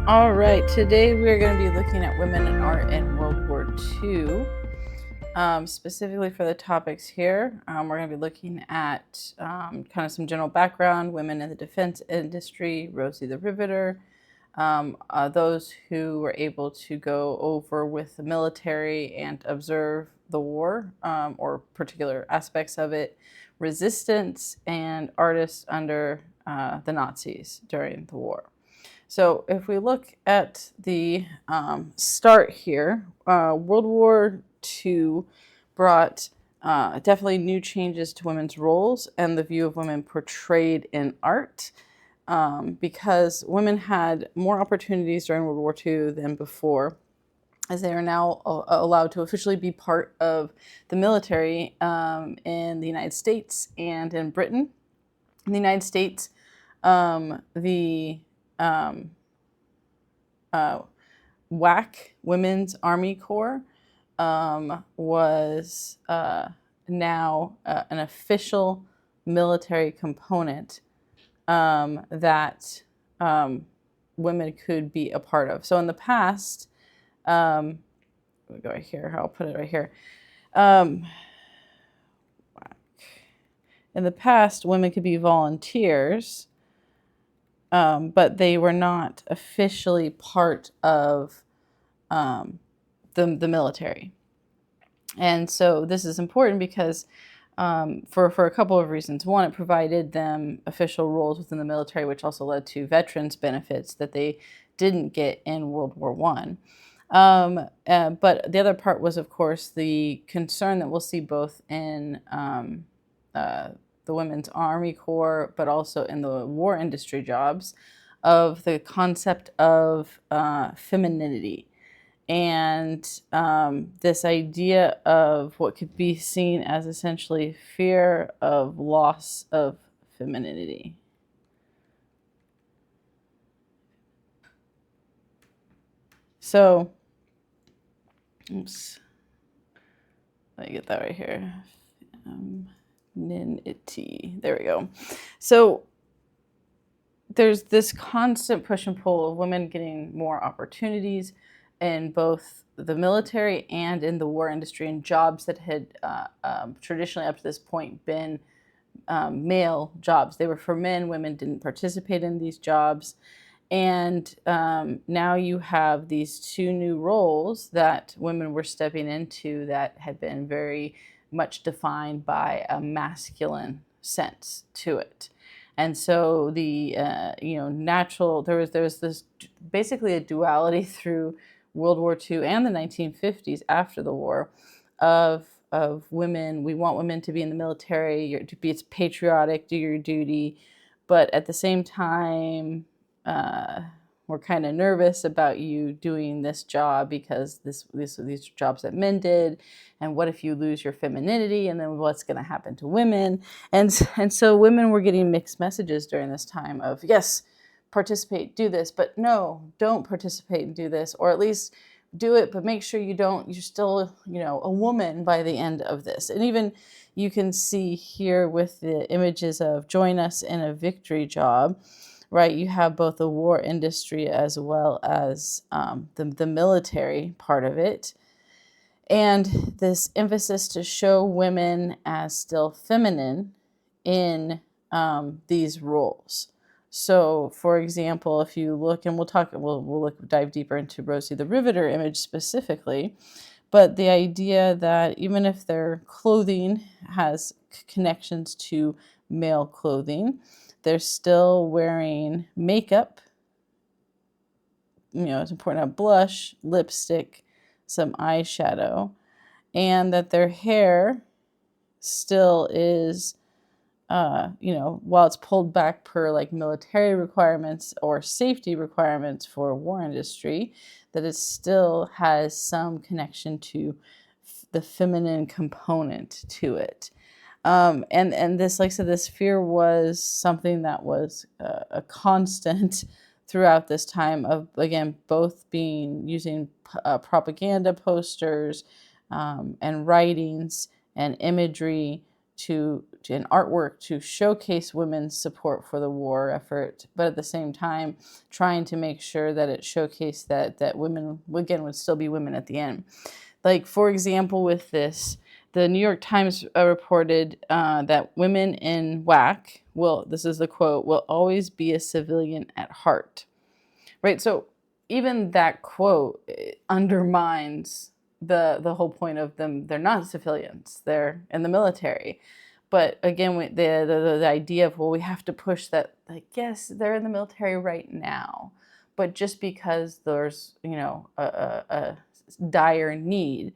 All right, today we're going to be looking at women in art in World War II. Specifically for the topics here, we're going to be looking at kind of some general background, women in the defense industry, Rosie the Riveter, those who were able to go over with the military and observe the war or particular aspects of it, resistance, and artists under the Nazis during the war. So if we look at the start here, World War II brought definitely new changes to women's roles and the view of women portrayed in art, because women had more opportunities during World War II than before, as they are now allowed to officially be part of the military in the United States and in Britain. In the United States, the WAC, Women's Army Corps, was now an official military component that women could be a part of. So in the past, let me go right here. I'll put it right here. In the past, women could be volunteers, but they were not officially part of the military. And so this is important because for a couple of reasons. One, it provided them official roles within the military, which also led to veterans benefits that they didn't get in World War I. But the other part was, of course, the concern that we'll see both in the Women's Army Corps, but also in the war industry jobs, of the concept of femininity. And this idea of what could be seen as essentially fear of loss of femininity. So, oops, let me get that right here. Femininity. There we go. So there's this constant push and pull of women getting more opportunities in both the military and in the war industry, and jobs that had traditionally up to this point been male jobs. They were for men. Women didn't participate in these jobs. And now you have these two new roles that women were stepping into that had been very much defined by a masculine sense to it. And so the natural there was this basically a duality through World War II and the 1950s after the war of women. We want women to be in the military, to be patriotic, do your duty, but at the same time, we're kind of nervous about you doing this job because these jobs that men did, and what if you lose your femininity, and then what's going to happen to women? And so women were getting mixed messages during this time of, yes, participate, do this, but no, don't participate and do this, or at least do it, but make sure you're still, a woman by the end of this. And even you can see here with the images of join us in a victory job, right? You have both the war industry as well as the military part of it. And this emphasis to show women as still feminine in these roles. So, for example, if you look, and we'll dive deeper into Rosie the Riveter image specifically, but the idea that even if their clothing has connections to male clothing, they're still wearing makeup. It's important to have blush, lipstick, some eyeshadow, and that their hair still is, while it's pulled back per like military requirements or safety requirements for war industry, that it still has some connection to the feminine component to it. And this, like I said, this fear was something that was a constant throughout this time of, again, both using propaganda posters and writings and imagery to and artwork to showcase women's support for the war effort, but at the same time trying to make sure that it showcased that women, again, would still be women at the end. Like, for example, with this, the New York Times reported that women in WAC will, this is the quote, will always be a civilian at heart. Right? So even that quote undermines the whole point of them. They're not civilians. They're in the military. But again, the idea of, well, we have to push that, like, yes, they're in the military right now, but just because there's, a dire need,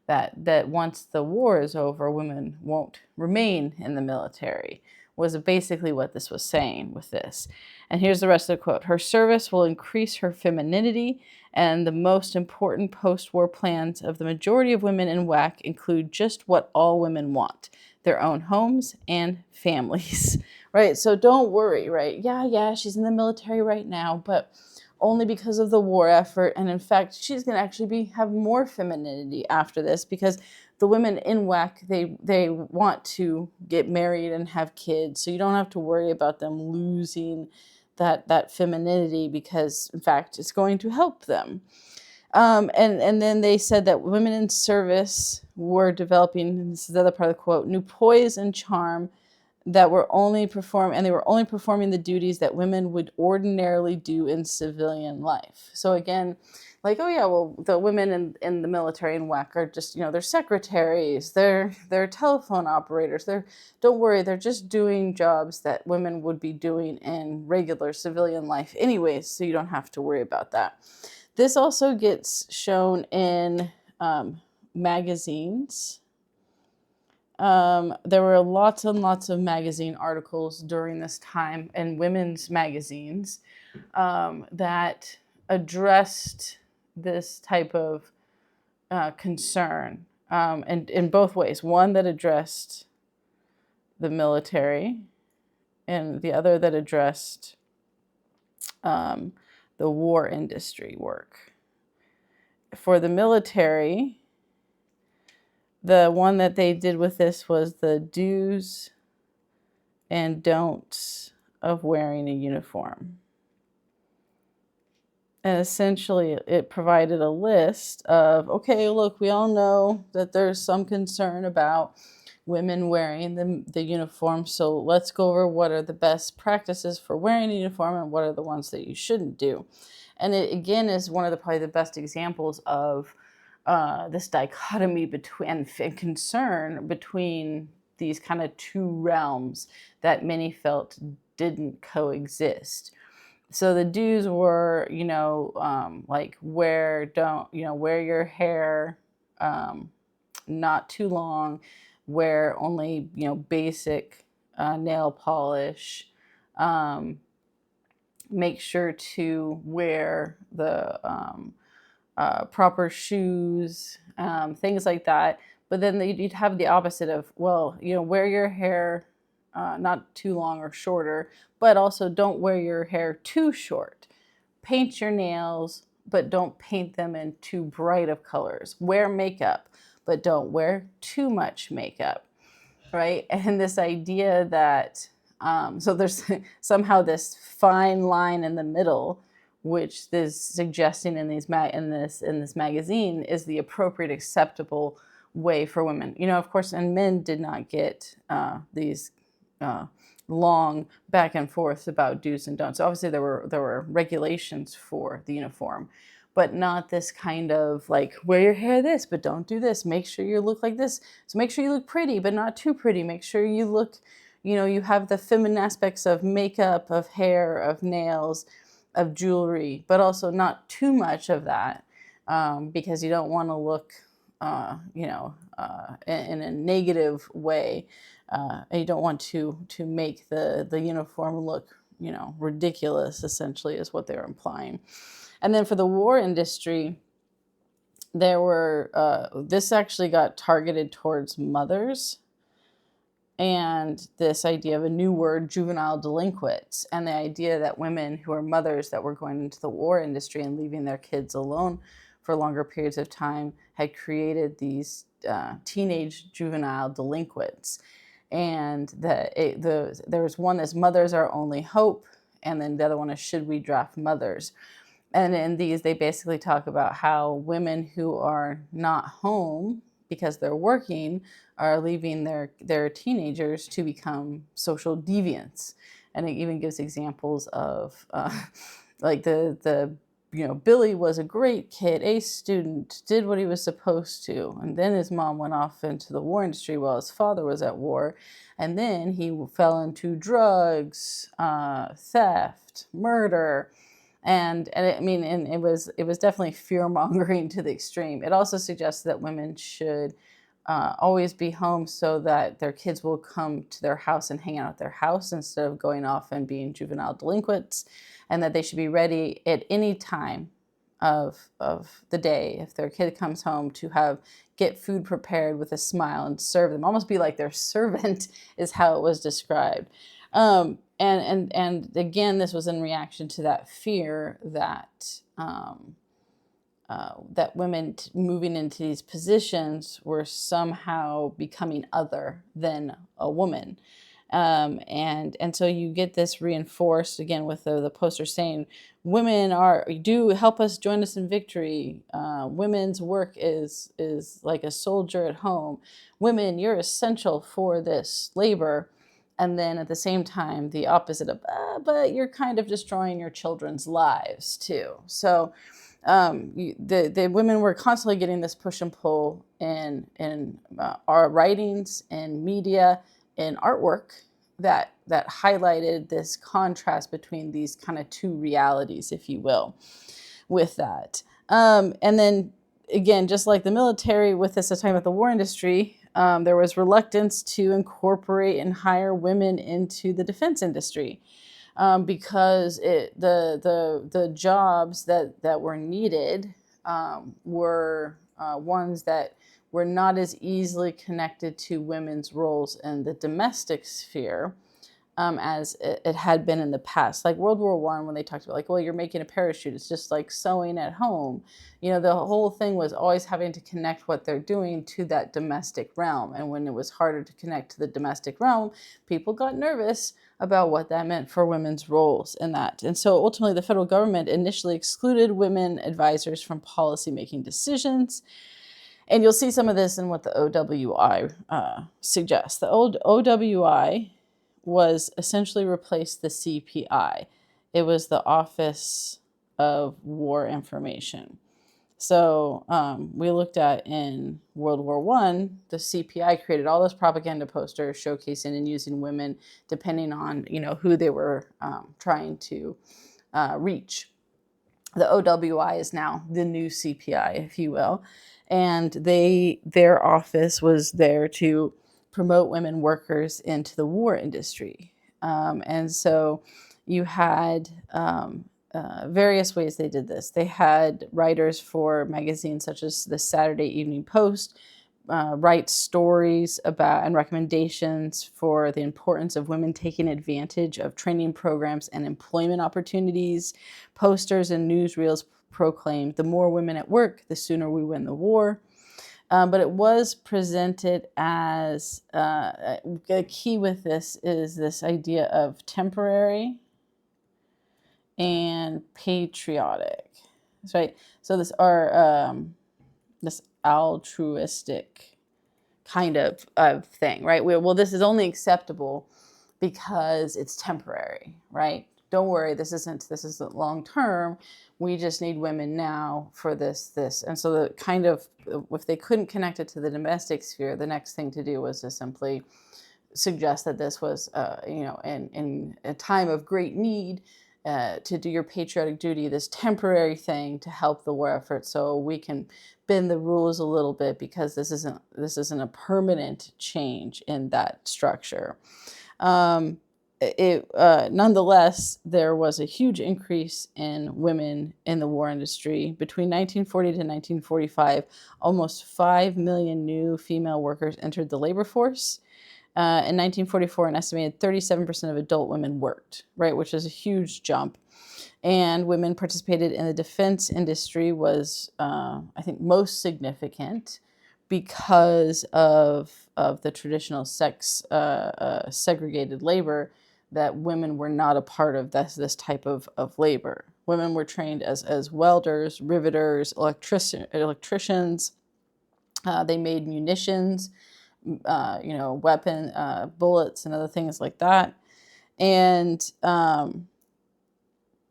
that once the war is over, women won't remain in the military, was basically what this was saying with this. And here's the rest of the quote. Her service will increase her femininity, and the most important post-war plans of the majority of women in WAC include just what all women want: their own homes and families. Right? So don't worry, right? Yeah, she's in the military right now, but only because of the war effort. And in fact, she's going to actually have more femininity after this, because the women in WAC, they want to get married and have kids. So you don't have to worry about them losing that femininity, because in fact, it's going to help them. And then they said that women in service were developing, and this is the other part of the quote, new poise and charm that were only performing the duties that women would ordinarily do in civilian life. So again, like, oh yeah, well, the women in the military in WAC are just, they're secretaries, they're telephone operators, don't worry, they're just doing jobs that women would be doing in regular civilian life anyways, so you don't have to worry about that. This also gets shown in magazines. There were lots and lots of magazine articles during this time, and women's magazines, that addressed this type of concern, and in both ways. One that addressed the military, and the other that addressed the war industry work. For the military, the one that they did with this was the do's and don'ts of wearing a uniform. And essentially, it provided a list of, okay, look, we all know that there's some concern about women wearing the uniform, so let's go over what are the best practices for wearing a uniform and what are the ones that you shouldn't do. And it, again, is one of probably the best examples of this dichotomy between and concern between these kind of two realms that many felt didn't coexist. So the do's were, like wear your hair not too long, wear only, basic nail polish, make sure to wear the proper shoes, things like that. But then you'd have the opposite of, well, wear your hair not too long or shorter, but also don't wear your hair too short. Paint your nails, but don't paint them in too bright of colors. Wear makeup, but don't wear too much makeup, right? And this idea that, so there's somehow this fine line in the middle, which is suggesting in this magazine is the appropriate, acceptable way for women. Of course, and men did not get these long back and forth about do's and don'ts. Obviously, there were regulations for the uniform, but not this kind of like, wear your hair this, but don't do this. Make sure you look like this. So make sure you look pretty, but not too pretty. Make sure you look, you have the feminine aspects of makeup, of hair, of nails, of jewelry, but also not too much of that, because you don't want to look, in a negative way. And you don't want to make the uniform look, ridiculous, essentially, is what they're implying. And then for the war industry, there were, this actually got targeted towards mothers, and this idea of a new word, juvenile delinquents, and the idea that women who are mothers that were going into the war industry and leaving their kids alone for longer periods of time had created these teenage juvenile delinquents. And there was one that's mothers are only hope, and then the other one is should we draft mothers. And in these, they basically talk about how women who are not home because they're working are leaving their teenagers to become social deviants. And it even gives examples of like the Billy was a great kid, A student, did what he was supposed to, and then his mom went off into the war industry while his father was at war, and then he fell into drugs, theft, murder, and I mean, and it was definitely fear mongering to the extreme. It also suggests that women should always be home so that their kids will come to their house and hang out at their house instead of going off and being juvenile delinquents, and that they should be ready at any time of the day if their kid comes home to get food prepared with a smile and serve them, almost be like their servant is how it was described. And again, this was in reaction to that fear that that women moving into these positions were somehow becoming other than a woman. And so you get this reinforced again with the poster saying, women do help us, join us in victory. Women's work is like a soldier at home. Women, you're essential for this labor. And then at the same time, the opposite of, but you're kind of destroying your children's lives too. So the women were constantly getting this push and pull in our writings and media and artwork that highlighted this contrast between these kind of two realities, if you will, with that. And then again, just like the military, with this talking about the war industry, there was reluctance to incorporate and hire women into the defense industry because the jobs that were needed were ones that were not as easily connected to women's roles in the domestic sphere as it had been in the past. Like World War I, when they talked about like, well, you're making a parachute, it's just like sewing at home. The whole thing was always having to connect what they're doing to that domestic realm. And when it was harder to connect to the domestic realm, people got nervous about what that meant for women's roles in that. And so ultimately, the federal government initially excluded women advisors from policy-making decisions. And you'll see some of this in what the OWI suggests. The old OWI was essentially replaced the CPI. It was the Office of War Information. So we looked at in World War I, the CPI created all those propaganda posters showcasing and using women depending on who they were trying to reach. The OWI is now the new CPI, if you will, and their office was there to promote women workers into the war industry. And so you had various ways they did this. They had writers for magazines such as the Saturday Evening Post write stories about and recommendations for the importance of women taking advantage of training programs and employment opportunities. Posters and newsreels proclaimed, the more women at work, the sooner we win the war. But it was presented as a key with this is this idea of temporary and patriotic. That's right. So this altruistic kind of thing, right? Well, this is only acceptable because it's temporary, right? Don't worry, this isn't long term. We just need women now for this. And so the kind of, if they couldn't connect it to the domestic sphere, the next thing to do was to simply suggest that this was, in a time of great need, to do your patriotic duty, this temporary thing to help the war effort, so we can bend the rules a little bit because this isn't a permanent change in that structure. Nonetheless, there was a huge increase in women in the war industry. Between 1940 to 1945, almost 5 million new female workers entered the labor force. In 1944, an estimated 37% of adult women worked, right, which is a huge jump. And women participated in the defense industry was, I think, most significant because of of the traditional sex segregated labor, that women were not a part of this type of labor. Women were trained as welders, riveters, electricians. They made munitions, weapon, bullets, and other things like that. And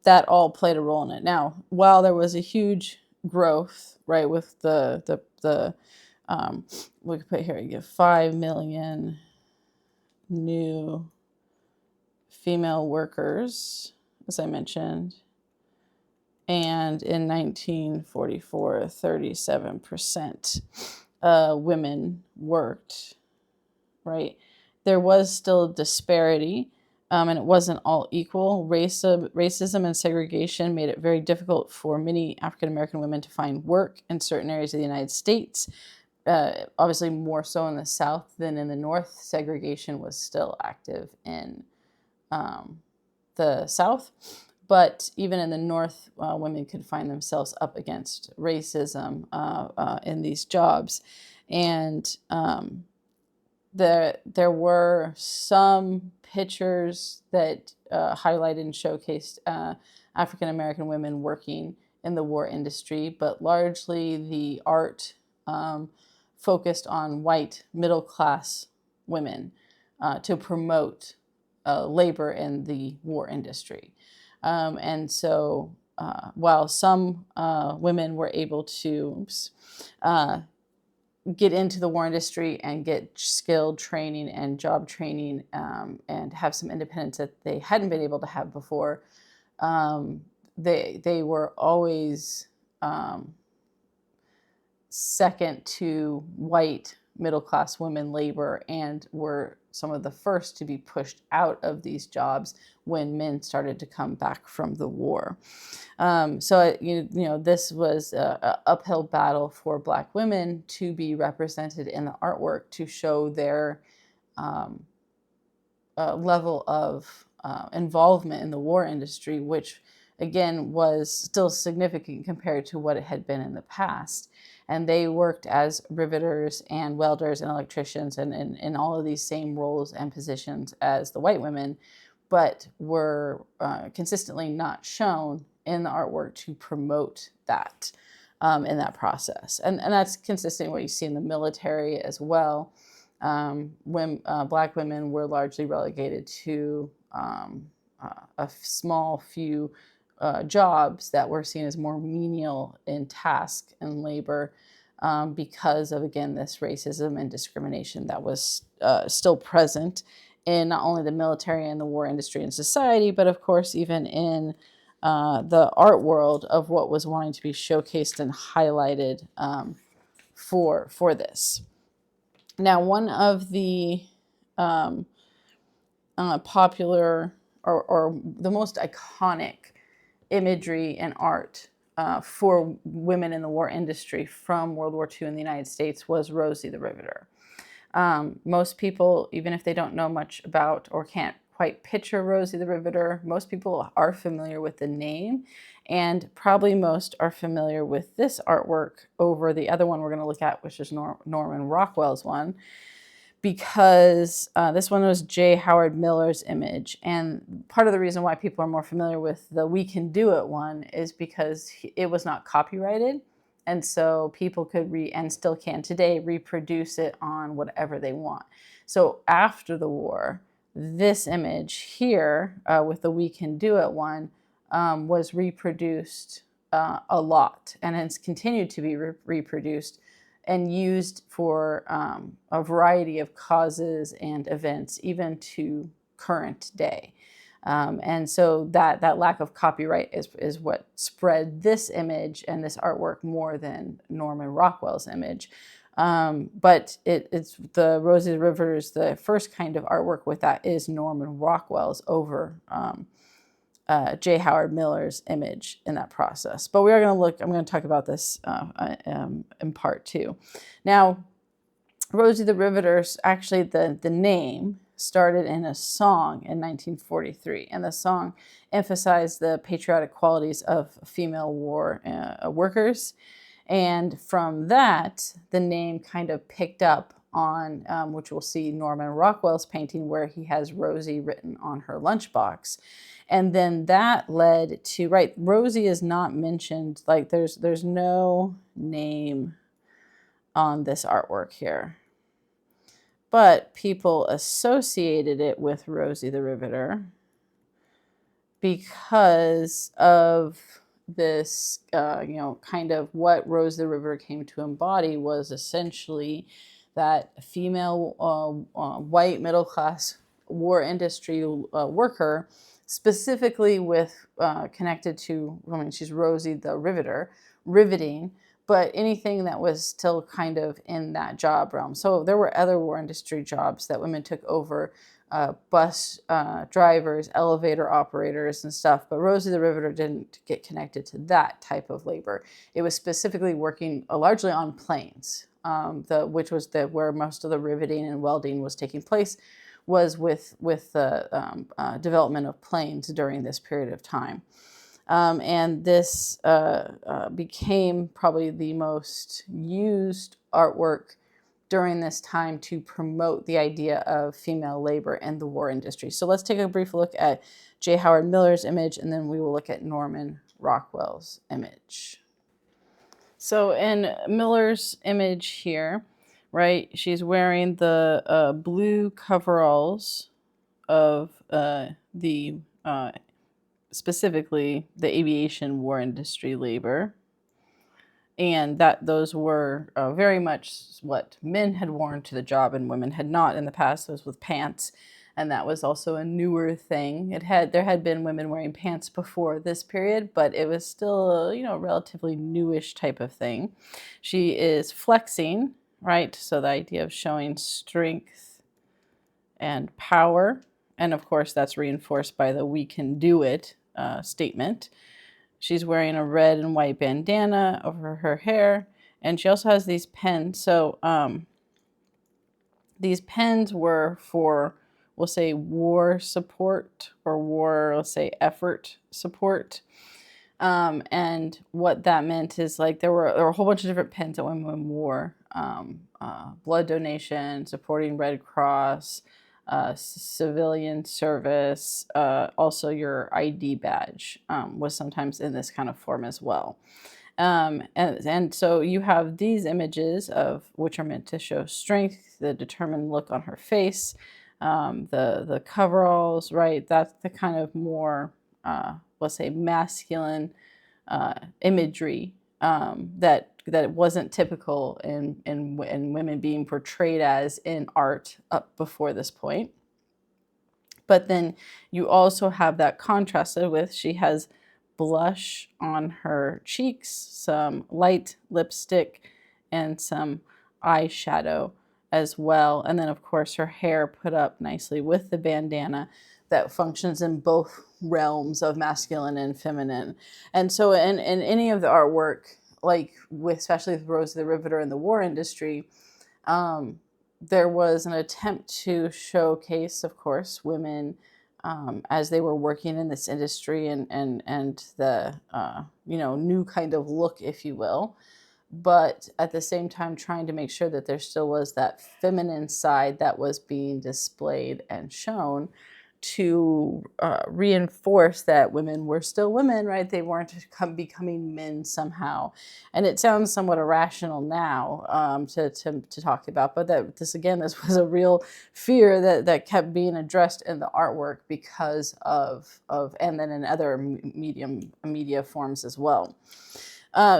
that all played a role in it. Now, while there was a huge growth, right, with the we could put here, you get 5 million new female workers, as I mentioned, and in 1944, 37% women worked, right? There was still disparity, and it wasn't all equal. Racism and segregation made it very difficult for many African American women to find work in certain areas of the United States. Obviously, more so in the South than in the North. Segregation was still active in the South. But even in the North, women could find themselves up against racism in these jobs. And there were some pictures that highlighted and showcased African American women working in the war industry, but largely the art focused on white middle class women to promote labor in the war industry. And so while some women were able to get into the war industry and get skilled training and job training and have some independence that they hadn't been able to have before, they were always second to white middle-class women labor, and were some of the first to be pushed out of these jobs when men started to come back from the war. So this was an uphill battle for Black women to be represented in the artwork, to show their level of involvement in the war industry, which again was still significant compared to what it had been in the past. And they worked as riveters and welders and electricians and in all of these same roles and positions as the white women, but were consistently not shown in the artwork to promote that in that process. And that's consistent with what you see in the military as well. When Black women were largely relegated to a small few jobs that were seen as more menial in task and labor because of, again, this racism and discrimination that was still present in not only the military and the war industry and society, but of course even in the art world of what was wanting to be showcased and highlighted for this. Now, one of the popular or the most iconic imagery and art for women in the war industry from World War II in the United States was Rosie the Riveter. Most people, even if they don't know much about or can't quite picture Rosie the Riveter, most people are familiar with the name, and probably most are familiar with this artwork over the other one we're going to look at, which is Norman Rockwell's one, because this one was J. Howard Miller's image. And part of the reason why people are more familiar with the We Can Do It one is because it was not copyrighted. And so people could and still can today, reproduce it on whatever they want. So after the war, this image here with the We Can Do It one was reproduced a lot, and it's continued to be reproduced and used for a variety of causes and events, even to current day. And so that lack of copyright is what spread this image and this artwork more than Norman Rockwell's image. But it's the Rosie the Riveter's, the first kind of artwork with that is Norman Rockwell's over J. Howard Miller's image in that process. But we are going to I'm going to talk about this in part two. Now, Rosie the Riveter's, actually the name started in a song in 1943, and the song emphasized the patriotic qualities of female war workers. And from that, the name kind of picked up on, which we'll see Norman Rockwell's painting where he has Rosie written on her lunchbox. And then that led to, right, Rosie is not mentioned, like there's no name on this artwork here. But people associated it with Rosie the Riveter because of this, kind of what Rose the Riveter came to embody was essentially that female white middle-class war industry worker, specifically with connected to, I mean, she's Rosie the Riveter, riveting, but anything that was still kind of in that job realm. So there were other war industry jobs that women took over, bus drivers, elevator operators and stuff, but Rosie the Riveter didn't get connected to that type of labor. It was specifically working largely on planes, which was where most of the riveting and welding was taking place, was with the development of planes during this period of time. And this became probably the most used artwork during this time to promote the idea of female labor in the war industry. So let's take a brief look at J. Howard Miller's image, and then we will look at Norman Rockwell's image. So in Miller's image here, right, she's wearing the blue coveralls of the specifically the aviation war industry labor, and that those were very much what men had worn to the job and women had not in the past. Those with pants, and that was also a newer thing. There had been women wearing pants before this period, but it was still a relatively newish type of thing. She is flexing, right? So the idea of showing strength and power, and of course that's reinforced by the "we can do it" statement. She's wearing a red and white bandana over her hair, and she also has these pens. So these pens were for, we'll say, war support or war, let's say, effort support. And what that meant is, like, there were a whole bunch of different pens that women wore. Blood donation, supporting Red Cross, civilian service, also your ID badge was sometimes in this kind of form as well. And so you have these images of which are meant to show strength, the determined look on her face, the coveralls, right? That's the kind of more, let's say, masculine imagery that it wasn't typical in women being portrayed as in art up before this point. But then you also have that contrasted with, she has blush on her cheeks, some light lipstick, and some eyeshadow as well. And then, of course, her hair put up nicely with the bandana that functions in both realms of masculine and feminine. And so in any of the artwork, like especially with Rosie the Riveter in the war industry, there was an attempt to showcase, of course, women as they were working in this industry and the new kind of look, if you will, but at the same time trying to make sure that there still was that feminine side that was being displayed and shown to reinforce that women were still women, right? They weren't becoming men somehow. And it sounds somewhat irrational now to talk about, but this was a real fear that kept being addressed in the artwork because of and then in other media forms as well.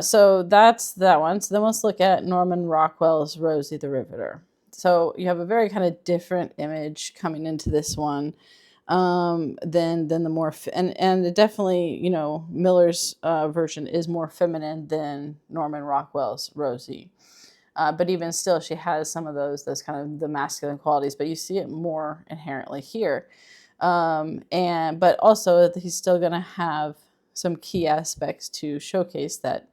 So that's that one. So then let's look at Norman Rockwell's Rosie the Riveter. So you have a very kind of different image coming into this one. Than the more and definitely Miller's version is more feminine than Norman Rockwell's Rosie, but even still she has some of those kind of the masculine qualities, but you see it more inherently here, but also he's still going to have some key aspects to showcase that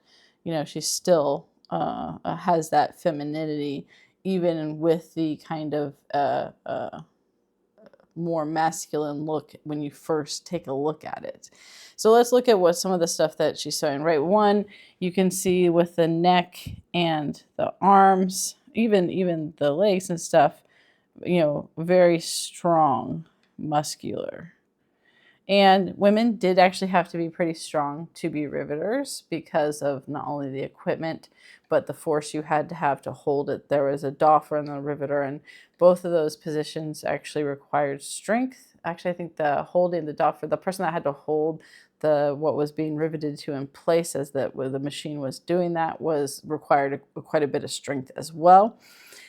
she still has that femininity even with the kind of more masculine look when you first take a look at it. So let's look at what some of the stuff that she's showing. Right, one, you can see with the neck and the arms even the legs and stuff, very strong, muscular. And women did actually have to be pretty strong to be riveters because of not only the equipment, but the force you had to have to hold it. There was a doffer and the riveter, and both of those positions actually required strength. Actually, I think the holding the doffer, the person that had to hold what was being riveted to in place as the machine was doing that, was required quite a bit of strength as well.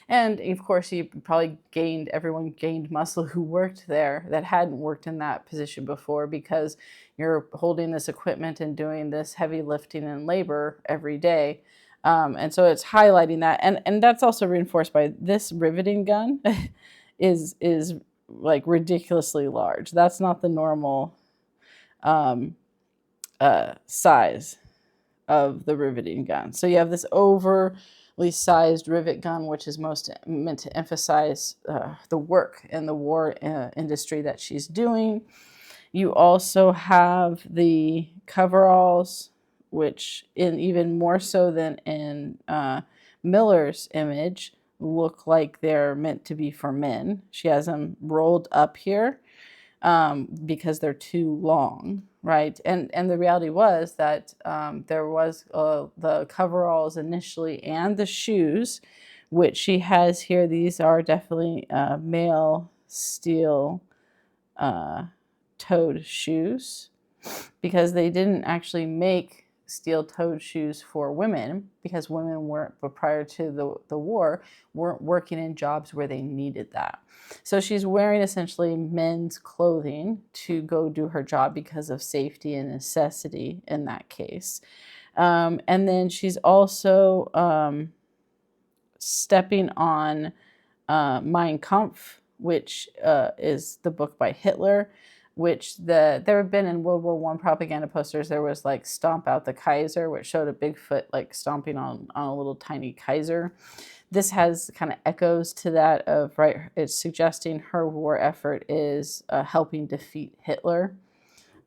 And of course, everyone gained muscle who worked there that hadn't worked in that position before, because you're holding this equipment and doing this heavy lifting and labor every day. And so it's highlighting that. And that's also reinforced by this riveting gun is like ridiculously large. That's not the normal size of the riveting gun. So you have this overly sized rivet gun, which is most meant to emphasize the work in the war industry that she's doing. You also have the coveralls, which even more so than in Miller's image, look like they're meant to be for men. She has them rolled up here because they're too long, right? And the reality was that there was the coveralls initially and the shoes, which she has here. These are definitely male steel toed shoes, because they didn't actually make steel-toed shoes for women, because women weren't, but prior to the war, weren't working in jobs where they needed that. So she's wearing essentially men's clothing to go do her job because of safety and necessity in that case. And then she's also stepping on Mein Kampf, which is the book by Hitler, which there have been in World War I propaganda posters. There was like Stomp Out the Kaiser, which showed a Bigfoot like stomping on a little tiny Kaiser. This has kind of echoes to that of, right, it's suggesting her war effort is helping defeat Hitler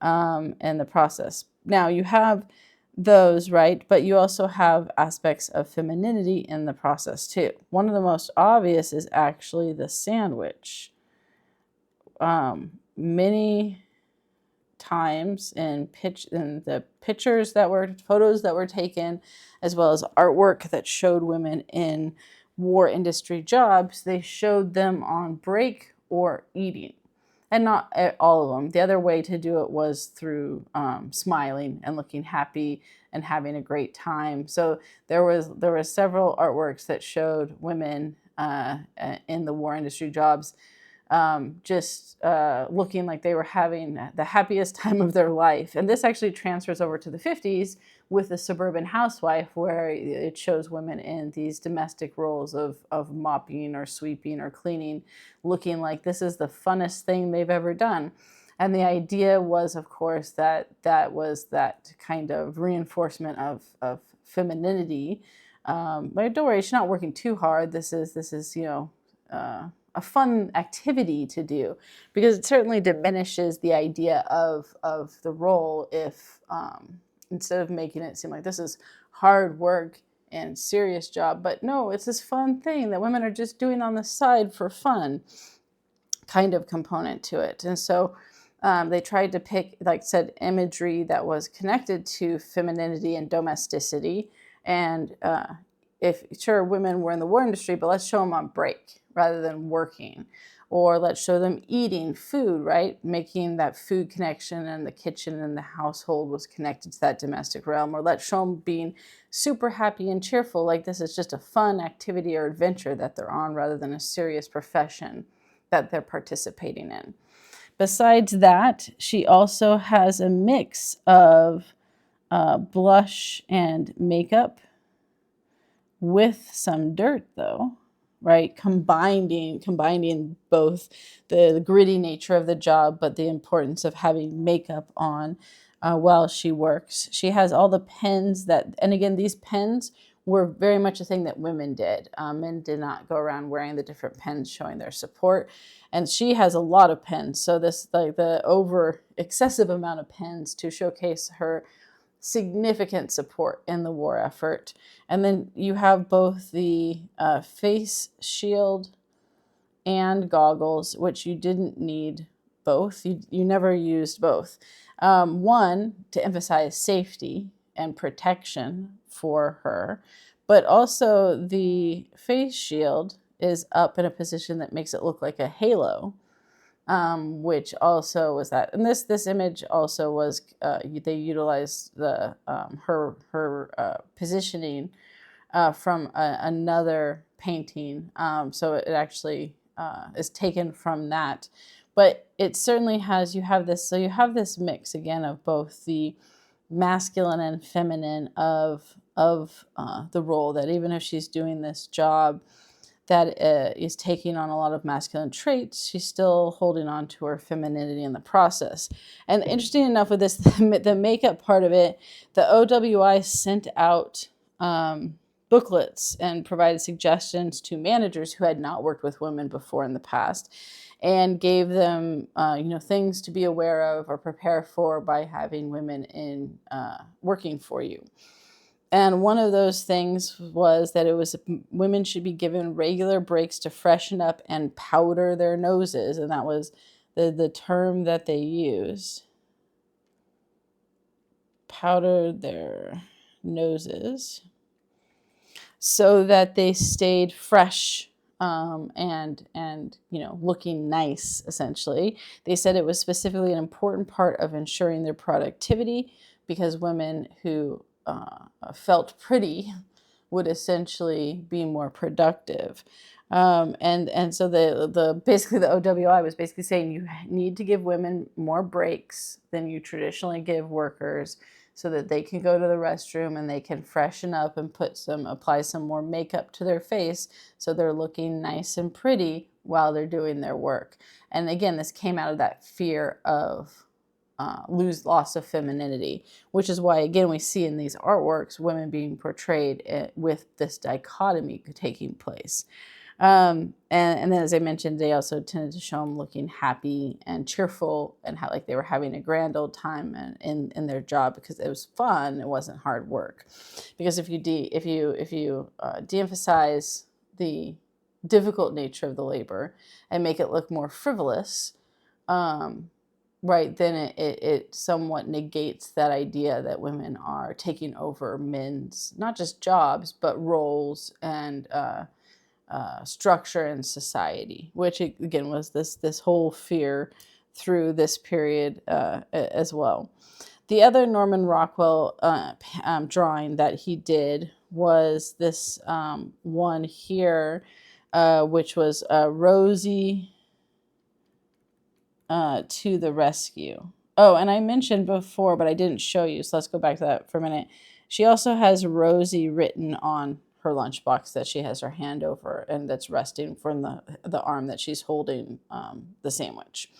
in the process. Now you have those, right? But you also have aspects of femininity in the process too. One of the most obvious is actually the sandwich. Many times in the photos that were taken, as well as artwork that showed women in war industry jobs, they showed them on break or eating. And not all of them. The other way to do it was through smiling and looking happy and having a great time. So there were several artworks that showed women in the war industry jobs just looking like they were having the happiest time of their life. And this actually transfers over to the 50s with the suburban housewife, where it shows women in these domestic roles of mopping or sweeping or cleaning, looking like this is the funnest thing they've ever done. And the idea was, of course, that was that kind of reinforcement of femininity. But don't worry, she's not working too hard. This is a fun activity to do, because it certainly diminishes the idea of the role if instead of making it seem like this is hard work and serious job, but no, it's this fun thing that women are just doing on the side for fun kind of component to it. And so they tried to pick, like I said, imagery that was connected to femininity and domesticity. And if sure, women were in the war industry, but let's show them on break rather than working. Or let's show them eating food, right? Making that food connection, and the kitchen and the household was connected to that domestic realm. Or let's show them being super happy and cheerful, like this is just a fun activity or adventure that they're on rather than a serious profession that they're participating in. Besides that, she also has a mix of blush and makeup with some dirt, though, right? Combining both the gritty nature of the job, but the importance of having makeup on while she works. She has all the pens and again, these pens were very much a thing that women did. Men did not go around wearing the different pens showing their support. And she has a lot of pens. So this, like the over excessive amount of pens to showcase her significant support in the war effort. And then you have both the face shield and goggles, which you didn't need both. You never used both. One, to emphasize safety and protection for her, but also the face shield is up in a position that makes it look like a halo, which also was that. And this image also was they utilized the her positioning from another painting, so it actually is taken from that. But it certainly has, you have this mix again of both the masculine and feminine of the role, that even if she's doing this job that is taking on a lot of masculine traits, she's still holding on to her femininity in the process. And interesting enough with this, the makeup part of it, the OWI sent out booklets and provided suggestions to managers who had not worked with women before in the past, and gave them things to be aware of or prepare for by having women in working for you. And one of those things was that it was women should be given regular breaks to freshen up and powder their noses, and that was the term that they used. Powder their noses so that they stayed fresh and looking nice. Essentially, they said it was specifically an important part of ensuring their productivity, because women who felt pretty would essentially be more productive. And so the basically the OWI was basically saying you need to give women more breaks than you traditionally give workers, so that they can go to the restroom and they can freshen up and apply some more makeup to their face, so they're looking nice and pretty while they're doing their work. And again, this came out of that fear of loss of femininity, which is why, again, we see in these artworks women being portrayed with this dichotomy taking place. And then, as I mentioned, they also tended to show them looking happy and cheerful, and how like they were having a grand old time in their job, because it was fun. It wasn't hard work. Because if you de-emphasize the difficult nature of the labor and make it look more frivolous, right, then it somewhat negates that idea that women are taking over men's not just jobs but roles and structure in society, which again was this whole fear through this period as well. The other Norman Rockwell drawing that he did was this one here, which was Rosie to the rescue. Oh, and I mentioned before, but I didn't show you, so let's go back to that for a minute. She also has Rosie written on her lunchbox that she has her hand over, and that's resting from the arm that she's holding the sandwich.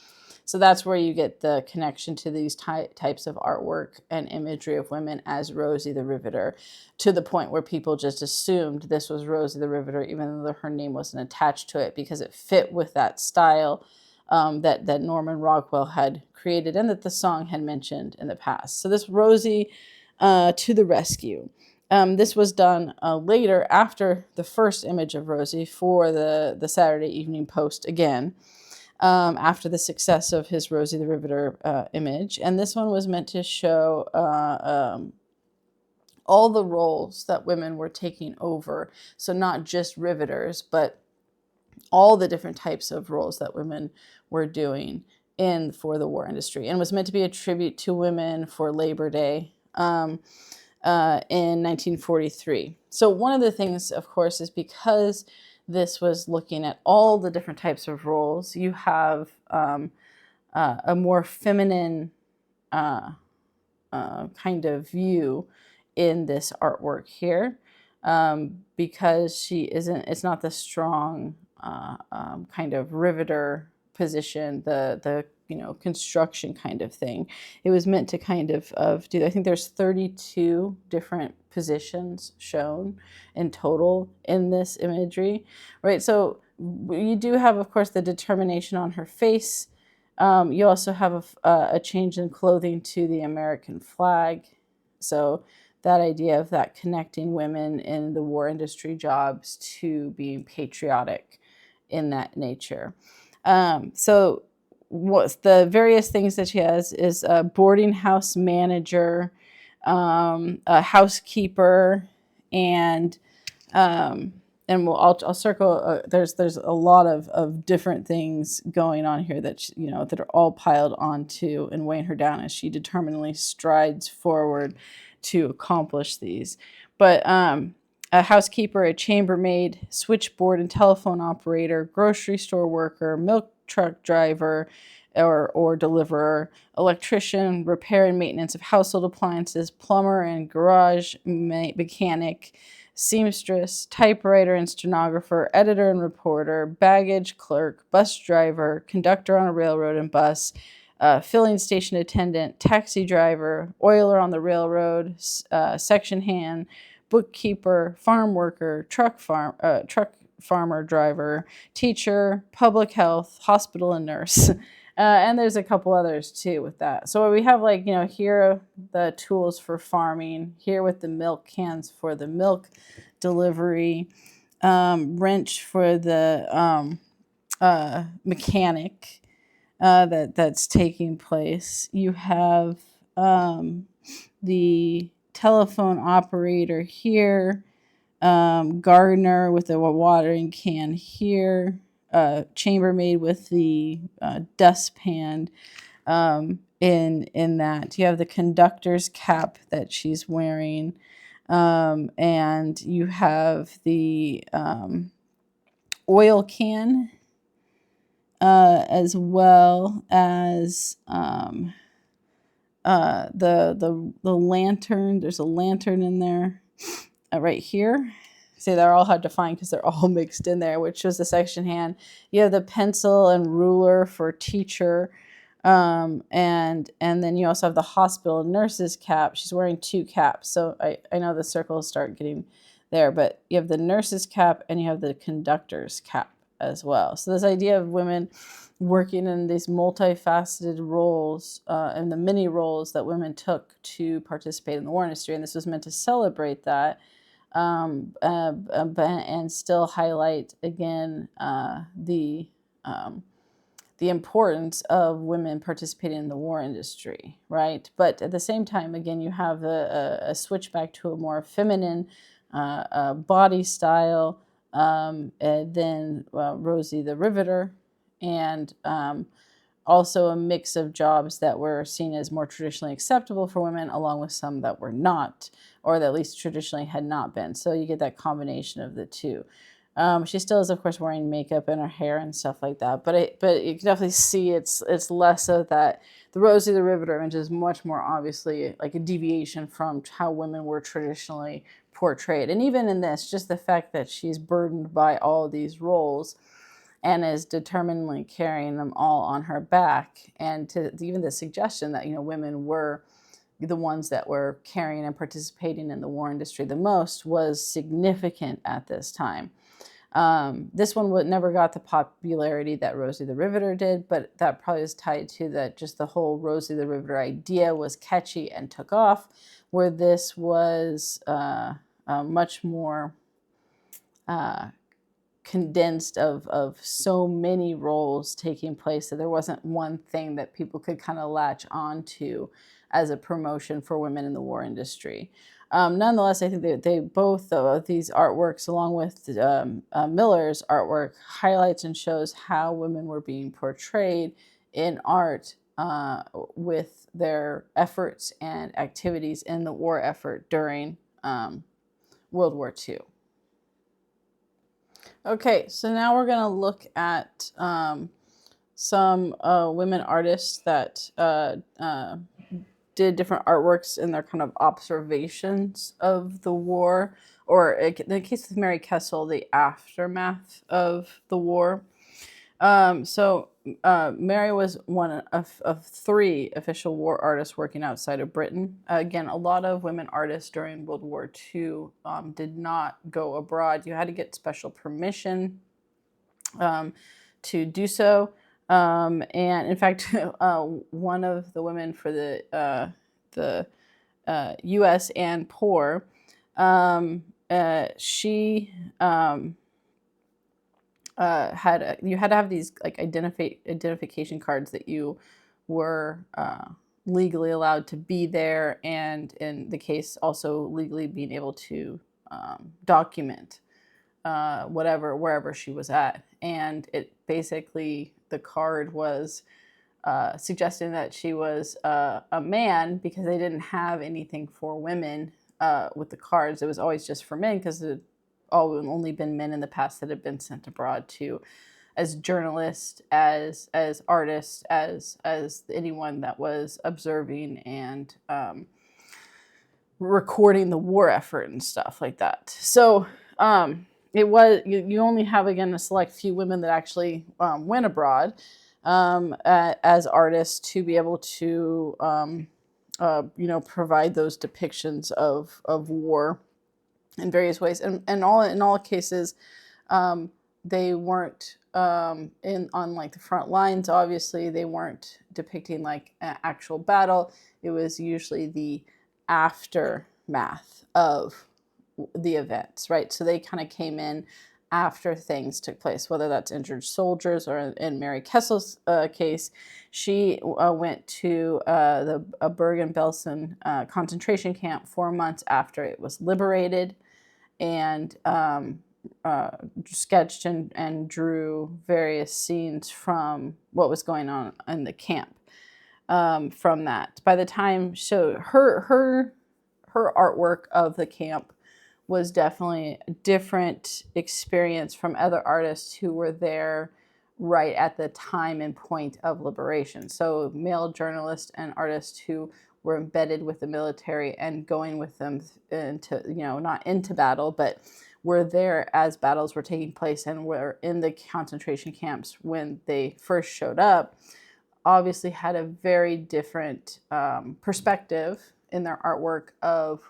So that's where you get the connection to these types of artwork and imagery of women as Rosie the Riveter, to the point where people just assumed this was Rosie the Riveter, even though her name wasn't attached to it, because it fit with that style that Norman Rockwell had created and that the song had mentioned in the past. So this Rosie to the rescue. This was done later, after the first image of Rosie, for the Saturday Evening Post again, after the success of his Rosie the Riveter image. And this one was meant to show all the roles that women were taking over. So not just riveters, but all the different types of roles that women were doing for the war industry, and was meant to be a tribute to women for Labor Day in 1943. So one of the things, of course, is because this was looking at all the different types of roles, you have a more feminine kind of view in this artwork here, because it's not the strong kind of riveter position, the construction kind of thing. It was meant to kind of do, I think there's 32 different positions shown in total in this imagery, right? So you do have, of course, the determination on her face. You also have a change in clothing to the American flag So that idea of that connecting women in the war industry jobs to being patriotic in that nature. So what the various things that she has is a boarding house manager, a housekeeper, and um, I'll circle. There's a lot of different things going on here that that are all piled onto and weighing her down as she determinedly strides forward to accomplish these. But a housekeeper, a chambermaid, switchboard and telephone operator, grocery store worker, milk truck driver, or deliverer, electrician, repair and maintenance of household appliances, plumber and garage mechanic, seamstress, typewriter and stenographer, editor and reporter, baggage clerk, bus driver, conductor on a railroad and bus, filling station attendant, taxi driver, oiler on the railroad, section hand, bookkeeper, farm worker, truck farmer driver, teacher, public health, hospital and nurse. And there's a couple others too with that. So we have here are the tools for farming, here with the milk cans for the milk delivery, wrench for the mechanic that's taking place. You have the telephone operator here, gardener with the watering can here, chambermaid with the dustpan. In that you have the conductor's cap that she's wearing, and you have the oil can, as well as the lantern. There's a lantern in there right here. See, they're all hard to find because they're all mixed in there, which was the section hand. You have the pencil and ruler for teacher. And then you also have the hospital nurse's cap. She's wearing two caps. So I know the circles start getting there, but you have the nurse's cap and you have the conductor's cap as well. So this idea of women working in these multifaceted roles, and the many roles that women took to participate in the war industry, and this was meant to celebrate that, and still highlight again the importance of women participating in the war industry, right? But at the same time, again, you have a switch back to a more feminine body style than Rosie the Riveter, and also a mix of jobs that were seen as more traditionally acceptable for women, along with some that were not, or that at least traditionally had not been. So you get that combination of the two. She still is, of course, wearing makeup in her hair and stuff like that. But you can definitely see it's less of that. The Rosie the Riveter image is much more obviously like a deviation from how women were traditionally portrayed. And even in this, just the fact that she's burdened by all these roles and is determinedly carrying them all on her back, and to even the suggestion that women were the ones that were carrying and participating in the war industry the most was significant at this time. This one never got the popularity that Rosie the Riveter did, but that probably is tied to that just the whole Rosie the Riveter idea was catchy and took off, where this was much more condensed of so many roles taking place that there wasn't one thing that people could kind of latch onto as a promotion for women in the war industry. Nonetheless, I think they both of these artworks, along with Miller's artwork, highlights and shows how women were being portrayed in art with their efforts and activities in the war effort during World War II. Okay, so now we're going to look at some women artists that did different artworks in their kind of observations of the war, or in the case of Mary Kessel, the aftermath of the war. Mary was one of three official war artists working outside of Britain. Again, a lot of women artists during World War II did not go abroad. You had to get special permission to do so. And in fact, one of the women for the U.S. and poor, she you had to have these like identification cards that you were legally allowed to be there, and in the case also legally being able to document wherever she was at. And it basically, the card was suggesting that she was a man because they didn't have anything for women with the cards. It was always just for men because it only been men in the past that had been sent abroad to as journalists, as artists, as anyone that was observing and recording the war effort and stuff like that. So it was you only have again a select few women that actually went abroad as artists to be able to provide those depictions of war in various ways, and in all cases, they weren't on like the front lines. Obviously, they weren't depicting like an actual battle. It was usually the aftermath of the events, right? So they kind of came in after things took place, whether that's injured soldiers or in Mary Kessel's case, she went to the Bergen-Belsen concentration camp 4 months after it was liberated, and sketched and drew various scenes from what was going on in the camp. From that, by the time, so her artwork of the camp was definitely a different experience from other artists who were there right at the time and point of liberation. So male journalists and artists who were embedded with the military and going with them into, not into battle, but were there as battles were taking place and were in the concentration camps when they first showed up, obviously had a very different perspective in their artwork of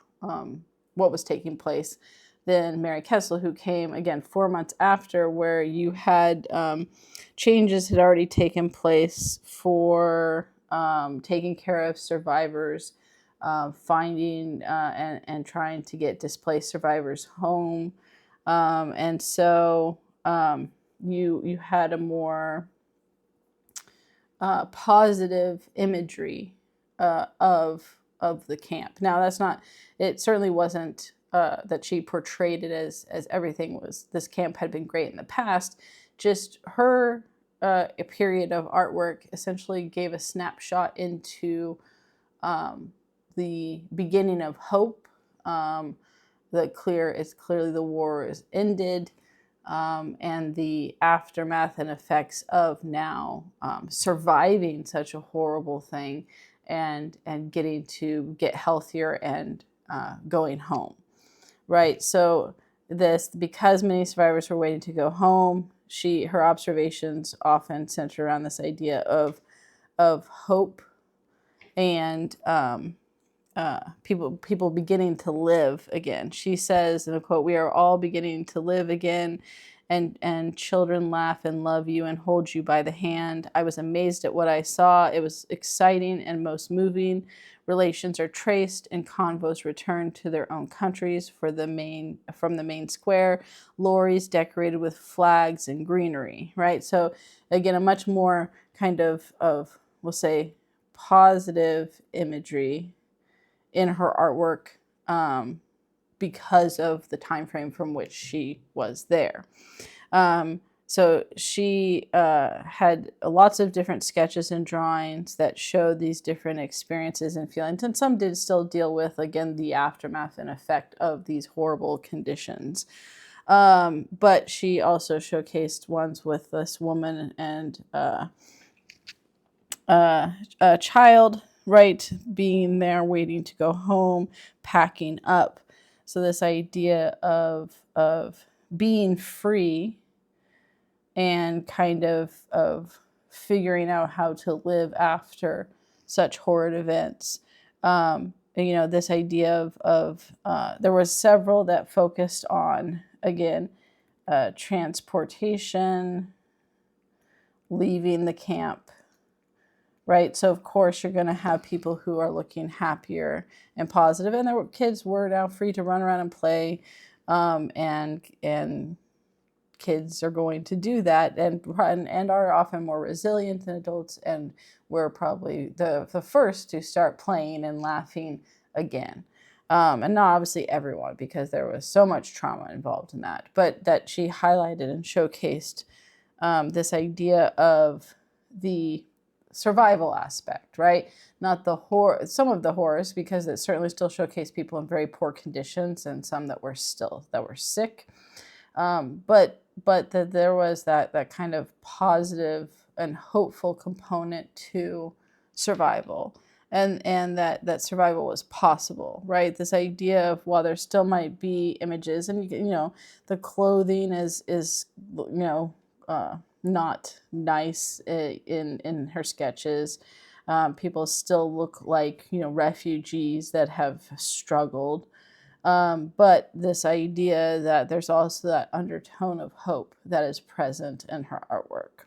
what was taking place than Mary Kessel, who came again 4 months after, where you had changes had already taken place for taking care of survivors, finding and trying to get displaced survivors home, and so you had a more positive imagery of the camp. Now that's not. It certainly wasn't that she portrayed it as everything was. This camp had been great in the past. Just her a period of artwork essentially gave a snapshot into the beginning of hope. It's clearly the war is ended. And the aftermath and effects of now surviving such a horrible thing and getting to get healthier and going home, right? So because many survivors were waiting to go home, her observations often center around this idea of hope and people beginning to live again. She says in a quote, "We are all beginning to live again, and children laugh and love you and hold you by the hand. I was amazed at what I saw. It was exciting and most moving. Relations are traced and convos return to their own countries from the main square, lorries decorated with flags and greenery," right? So again, a much more kind of we'll say positive imagery in her artwork because of the time frame from which she was there. So she had lots of different sketches and drawings that showed these different experiences and feelings, and some did still deal with, again, the aftermath and effect of these horrible conditions. But she also showcased ones with this woman and a child, right, being there, waiting to go home, packing up. So this idea of being free and kind of figuring out how to live after such horrid events. This idea of there was several that focused on, again, transportation, leaving the camp, right? So of course you're going to have people who are looking happier and positive, and their kids were now free to run around and play, and kids are going to do that and are often more resilient than adults, and we're probably the first to start playing and laughing again. And not obviously everyone, because there was so much trauma involved in that, but that she highlighted and showcased this idea of the survival aspect, right? Not the horror, some of the horrors, because it certainly still showcased people in very poor conditions and some that were sick. But that there was that kind of positive and hopeful component to survival, and that survival was possible, right? This idea of, while there still might be images, and the clothing is not nice in her sketches. People still look like refugees that have struggled. But this idea that there's also that undertone of hope that is present in her artwork.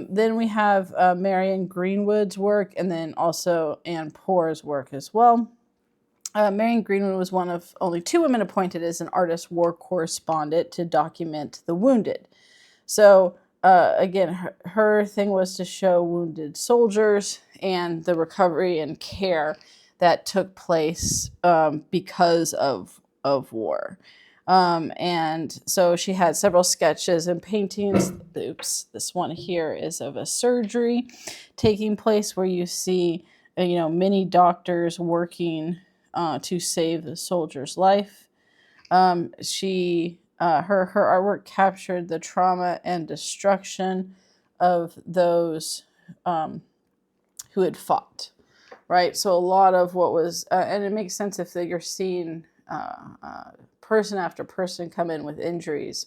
Then we have Marion Greenwood's work, and then also Anne Poor's work as well. Marion Greenwood was one of only 2 women appointed as an artist war correspondent to document the wounded. So again, her thing was to show wounded soldiers and the recovery and care that took place because of war. And so she had several sketches and paintings. Oops, this one here is of a surgery taking place where you see, many doctors working to save the soldier's life. Her artwork captured the trauma and destruction of those who had fought. Right, so a lot of what was, and it makes sense if you're seeing person after person come in with injuries,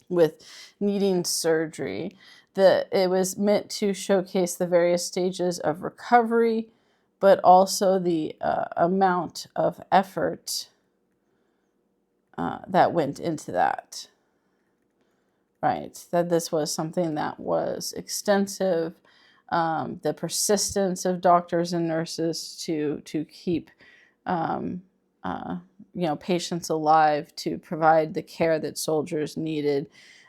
with needing surgery, that it was meant to showcase the various stages of recovery, but also the amount of effort that went into that. Right, that this was something that was extensive. The persistence of doctors and nurses to keep patients alive, to provide the care that soldiers needed.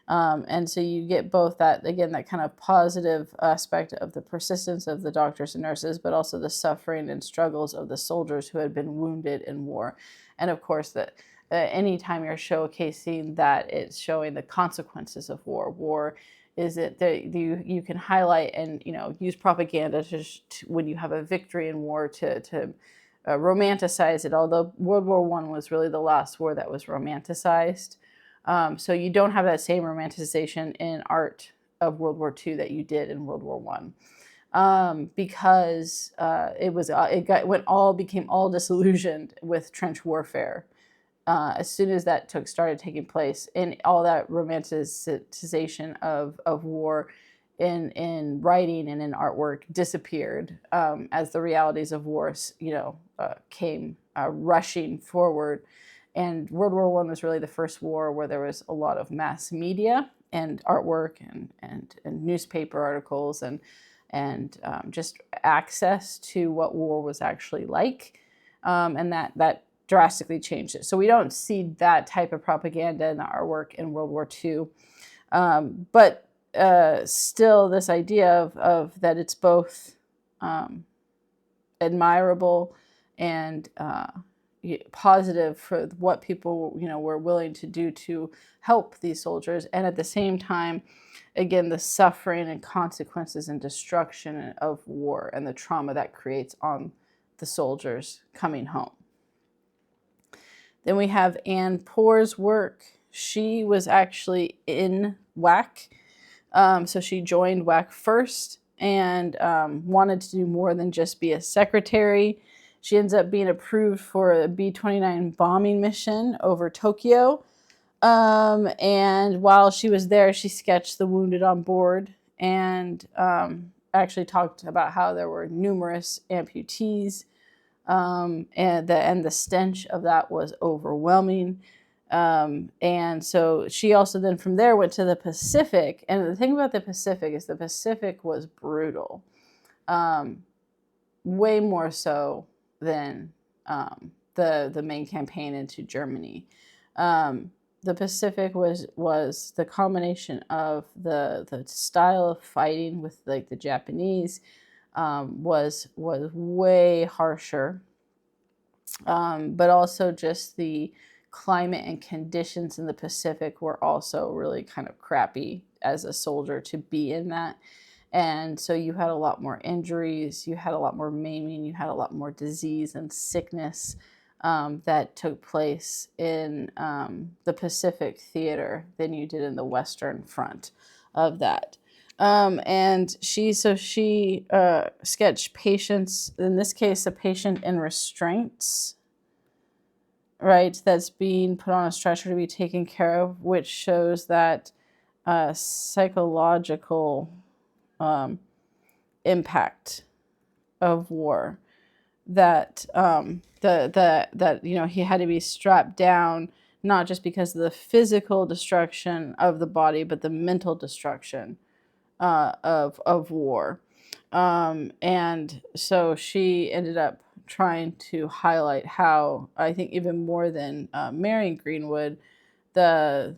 And so you get both that, again, that kind of positive aspect of the persistence of the doctors and nurses, but also the suffering and struggles of the soldiers who had been wounded in war. And of course, that anytime you're showcasing that, it's showing the consequences of war. War is it that you can highlight and use propaganda when you have a victory in war to romanticize it. Although World War I was really the last war that was romanticized, so you don't have that same romanticization in art of World War II that you did in World War I, because became all disillusioned with trench warfare. As soon as that started taking place, and all that romanticization of war in writing and in artwork disappeared, as the realities of war, came rushing forward. And World War I was really the first war where there was a lot of mass media and artwork and newspaper articles and just access to what war was actually like, and that drastically changed it. So we don't see that type of propaganda in the artwork in World War II. But still, this idea of that it's both admirable and positive for what people were willing to do to help these soldiers, and at the same time, again, the suffering and consequences and destruction of war and the trauma that creates on the soldiers coming home. Then we have Anne Poor's work. She was actually in WAC. So she joined WAC first and wanted to do more than just be a secretary. She ends up being approved for a B-29 bombing mission over Tokyo. And while she was there, she sketched the wounded on board and actually talked about how there were numerous amputees. And the stench of that was overwhelming. And so she also then from there went to the Pacific. And the thing about the Pacific is the Pacific was brutal. um, way more so than the main campaign into Germany. The Pacific was the combination of the style of fighting with like the Japanese was way harsher, but also just the climate and conditions in the Pacific were also really kind of crappy as a soldier to be in that. And so you had a lot more injuries, you had a lot more maiming, you had a lot more disease and sickness that took place in the Pacific theater than you did in the Western front of that. And she sketched patients, in this case, a patient in restraints, right, that's being put on a stretcher to be taken care of, which shows that psychological impact of war. That that he had to be strapped down, not just because of the physical destruction of the body, but the mental destruction of war. And so she ended up trying to highlight how, I think even more than Marion Greenwood, the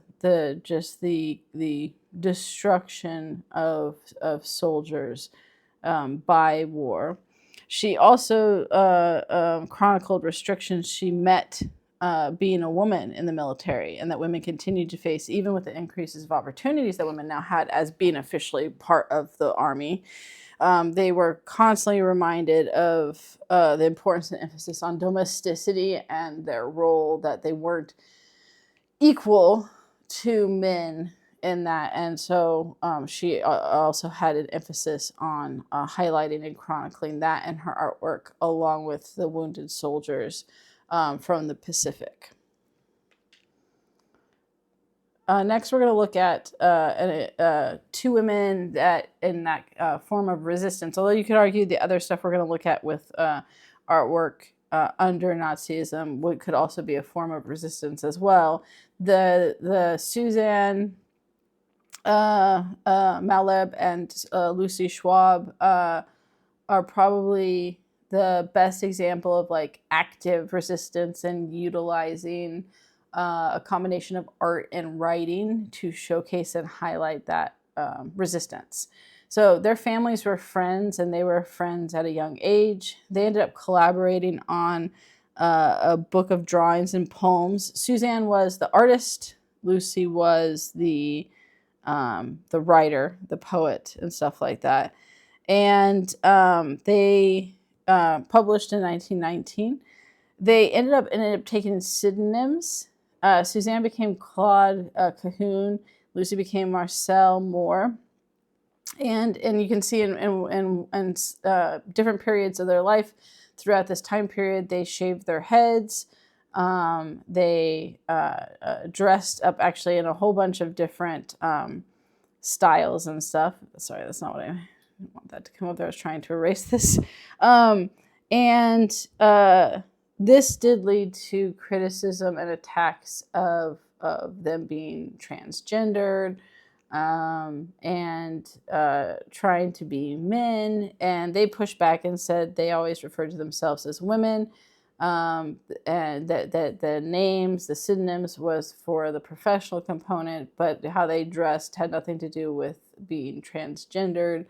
destruction of soldiers by war. She also chronicled restrictions she met being a woman in the military, and that women continued to face, even with the increases of opportunities that women now had as being officially part of the army. They were constantly reminded of the importance and emphasis on domesticity and their role, that they weren't equal to men in that. And so she also had an emphasis on highlighting and chronicling that in her artwork, along with the wounded soldiers from the Pacific. Next, we're going to look at two women that in that form of resistance. Although you could argue the other stuff we're going to look at with artwork under Nazism could also be a form of resistance as well. The Suzanne Maleb and Lucy Schwab are probably the best example of like active resistance and utilizing a combination of art and writing to showcase and highlight that resistance. So their families were friends, and they were friends at a young age. They ended up collaborating on a book of drawings and poems. Suzanne was the artist. Lucy was the writer, the poet, and stuff like that. And they published in 1919. They ended up taking pseudonyms. Suzanne became Claude Cahun. Lucy became Marcel Moore. And you can see in different periods of their life throughout this time period, they shaved their heads. They dressed up actually in a whole bunch of different styles and stuff. Sorry, that's not what I want that to come up there. I was trying to erase this. This did lead to criticism and attacks of them being transgendered and trying to be men. And they pushed back and said they always referred to themselves as women. And that the names, the pseudonyms was for the professional component, but how they dressed had nothing to do with being transgendered.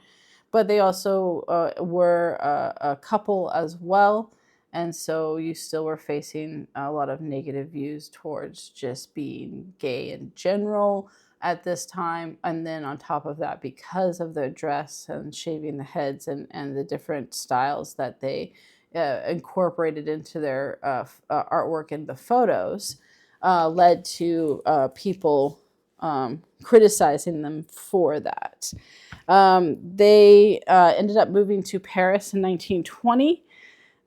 But they also were a couple as well. And so you still were facing a lot of negative views towards just being gay in general at this time. And then on top of that, because of their dress and shaving the heads and the different styles that they incorporated into their artwork and the photos, led to people criticizing them for that. They ended up moving to Paris in 1920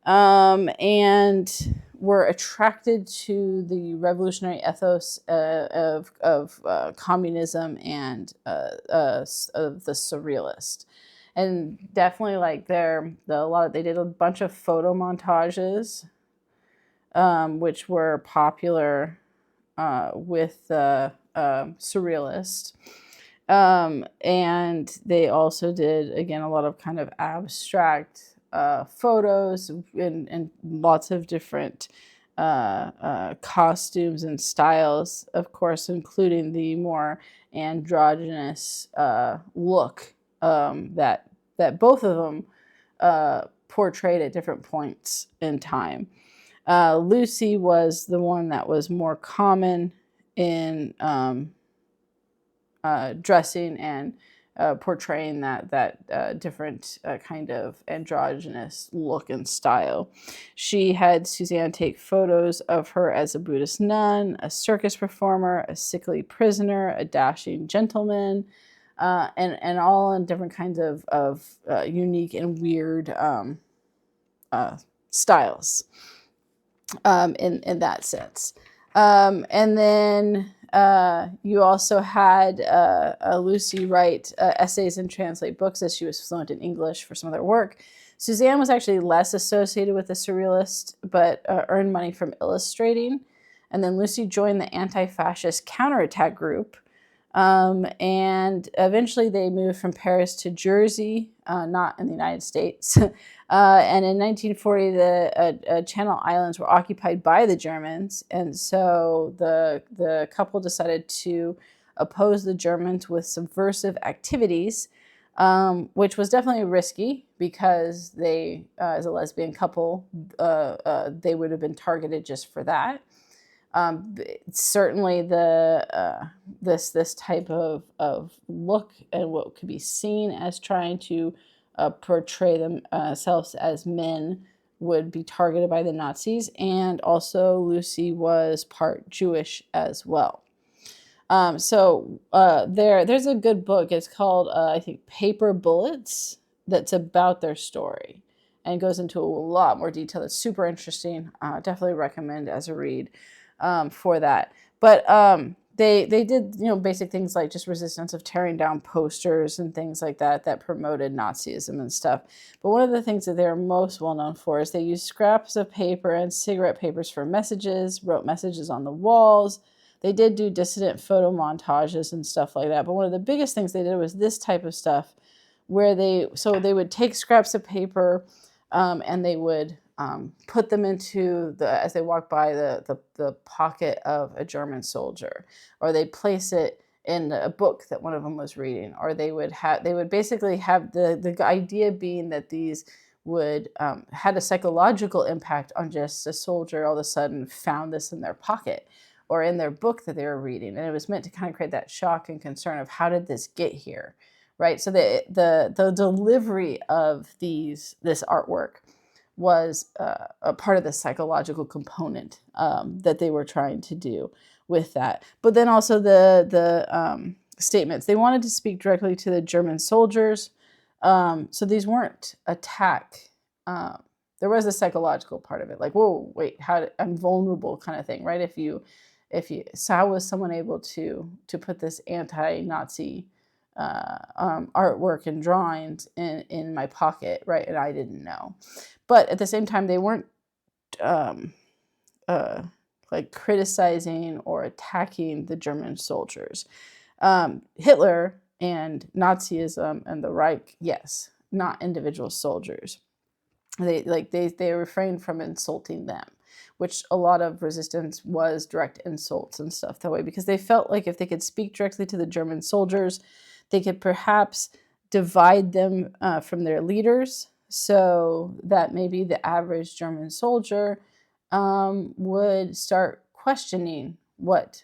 and were attracted to the revolutionary ethos of communism and of the surrealist. And definitely like they did a bunch of photo montages, which were popular with the surrealist. And they also did, again, a lot of kind of abstract photos and lots of different costumes and styles, of course, including the more androgynous look that both of them portrayed at different points in time. Lucy was the one that was more common in dressing and portraying that different kind of androgynous look and style. She had Suzanne take photos of her as a Buddhist nun, a circus performer, a sickly prisoner, a dashing gentleman, and all in different kinds of unique and weird styles in that sense. And then you also had Lucy write essays and translate books as she was fluent in English for some of their work. Suzanne was actually less associated with the Surrealists, but earned money from illustrating. And then Lucy joined the anti-fascist counterattack group. And eventually they moved from Paris to Jersey, not in the United States. And in 1940, the Channel Islands were occupied by the Germans. And so the couple decided to oppose the Germans with subversive activities, which was definitely risky because they, as a lesbian couple, they would have been targeted just for that. Certainly this type of look and what could be seen as trying to portray themselves as men would be targeted by the Nazis. And also Lucy was part Jewish as well. There's a good book. It's called, I think, Paper Bullets, that's about their story and goes into a lot more detail. It's super interesting. Definitely recommend as a read for that. But they did, basic things like just resistance of tearing down posters and things like that promoted Nazism and stuff. But one of the things that they're most well known for is they used scraps of paper and cigarette papers for messages, wrote messages on the walls. They did do dissident photo montages and stuff like that. But one of the biggest things they did was this type of stuff where they would take scraps of paper and they would put them into as they walk by the pocket of a German soldier, or they'd place it in a book that one of them was reading, or they would basically have the idea being that these would had a psychological impact on just a soldier all of a sudden found this in their pocket or in their book that they were reading, and it was meant to kind of create that shock and concern of how did this get here, right? So the delivery of this artwork was a part of the psychological component that they were trying to do with that. But then also the statements. They wanted to speak directly to the German soldiers. So these weren't attack. There was a psychological part of it, like, whoa, wait, I'm vulnerable kind of thing, right? So how was someone able to put this anti-Nazi artwork and drawings in my pocket, right? And I didn't know. But at the same time, they weren't like criticizing or attacking the German soldiers. Hitler and Nazism and the Reich, yes, not individual soldiers. They refrained from insulting them, which a lot of resistance was direct insults and stuff that way, because they felt like if they could speak directly to the German soldiers, they could perhaps divide them from their leaders, so that maybe the average German soldier would start questioning what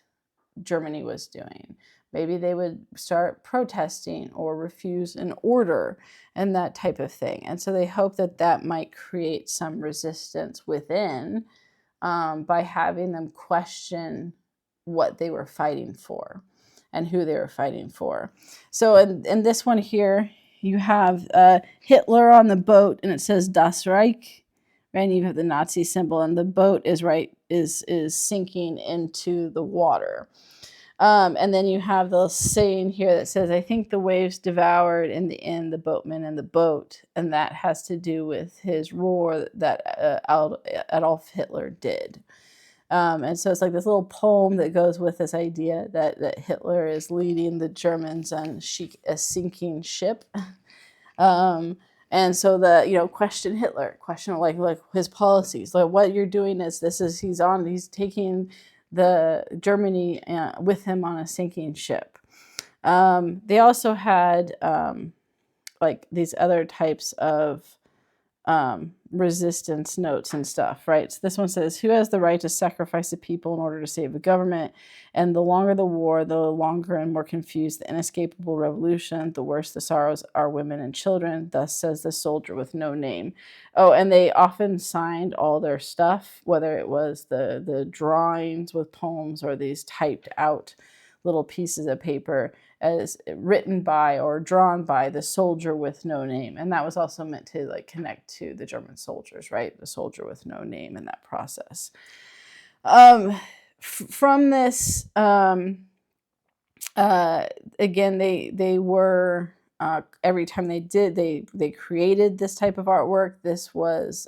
Germany was doing. Maybe they would start protesting or refuse an order and that type of thing. And so they hope that might create some resistance within by having them question what they were fighting for and who they were fighting for. So in this one here, you have Hitler on the boat, and it says Das Reich, right? And you have the Nazi symbol, and the boat is sinking into the water. And then you have the saying here that says, I think the waves devoured in the end the boatman and the boat. And that has to do with his roar that Adolf Hitler did. And so it's like this little poem that goes with this idea that Hitler is leading the Germans on a sinking ship. And so question Hitler, question like his policies, like what you're doing he's taking the Germany with him on a sinking ship. They also had like these other types of resistance notes and stuff, right? So this one says, who has the right to sacrifice the people in order to save the government? And the longer the war, the longer and more confused the inescapable revolution, the worse the sorrows are women and children. Thus says the soldier with no name. Oh, and they often signed all their stuff, whether it was the drawings with poems or these typed out little pieces of paper, as written by or drawn by the soldier with no name. And that was also meant to like connect to the German soldiers, right? The soldier with no name in that process. From this, again, they were every time they created this type of artwork. This was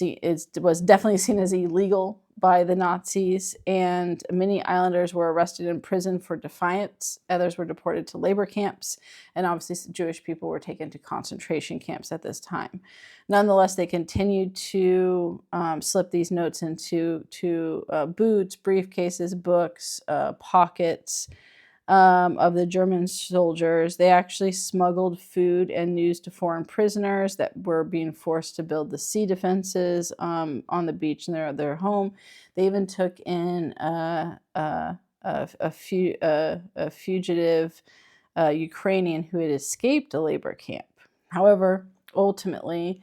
it was definitely seen as illegal by the Nazis, and many islanders were arrested and imprisoned for defiance. Others were deported to labor camps, and obviously Jewish people were taken to concentration camps at this time. Nonetheless, they continued to slip these notes into boots, briefcases, books, pockets of the German soldiers. They actually smuggled food and news to foreign prisoners that were being forced to build the sea defenses on the beach in their home. They even took in a fugitive Ukrainian who had escaped a labor camp. However, ultimately,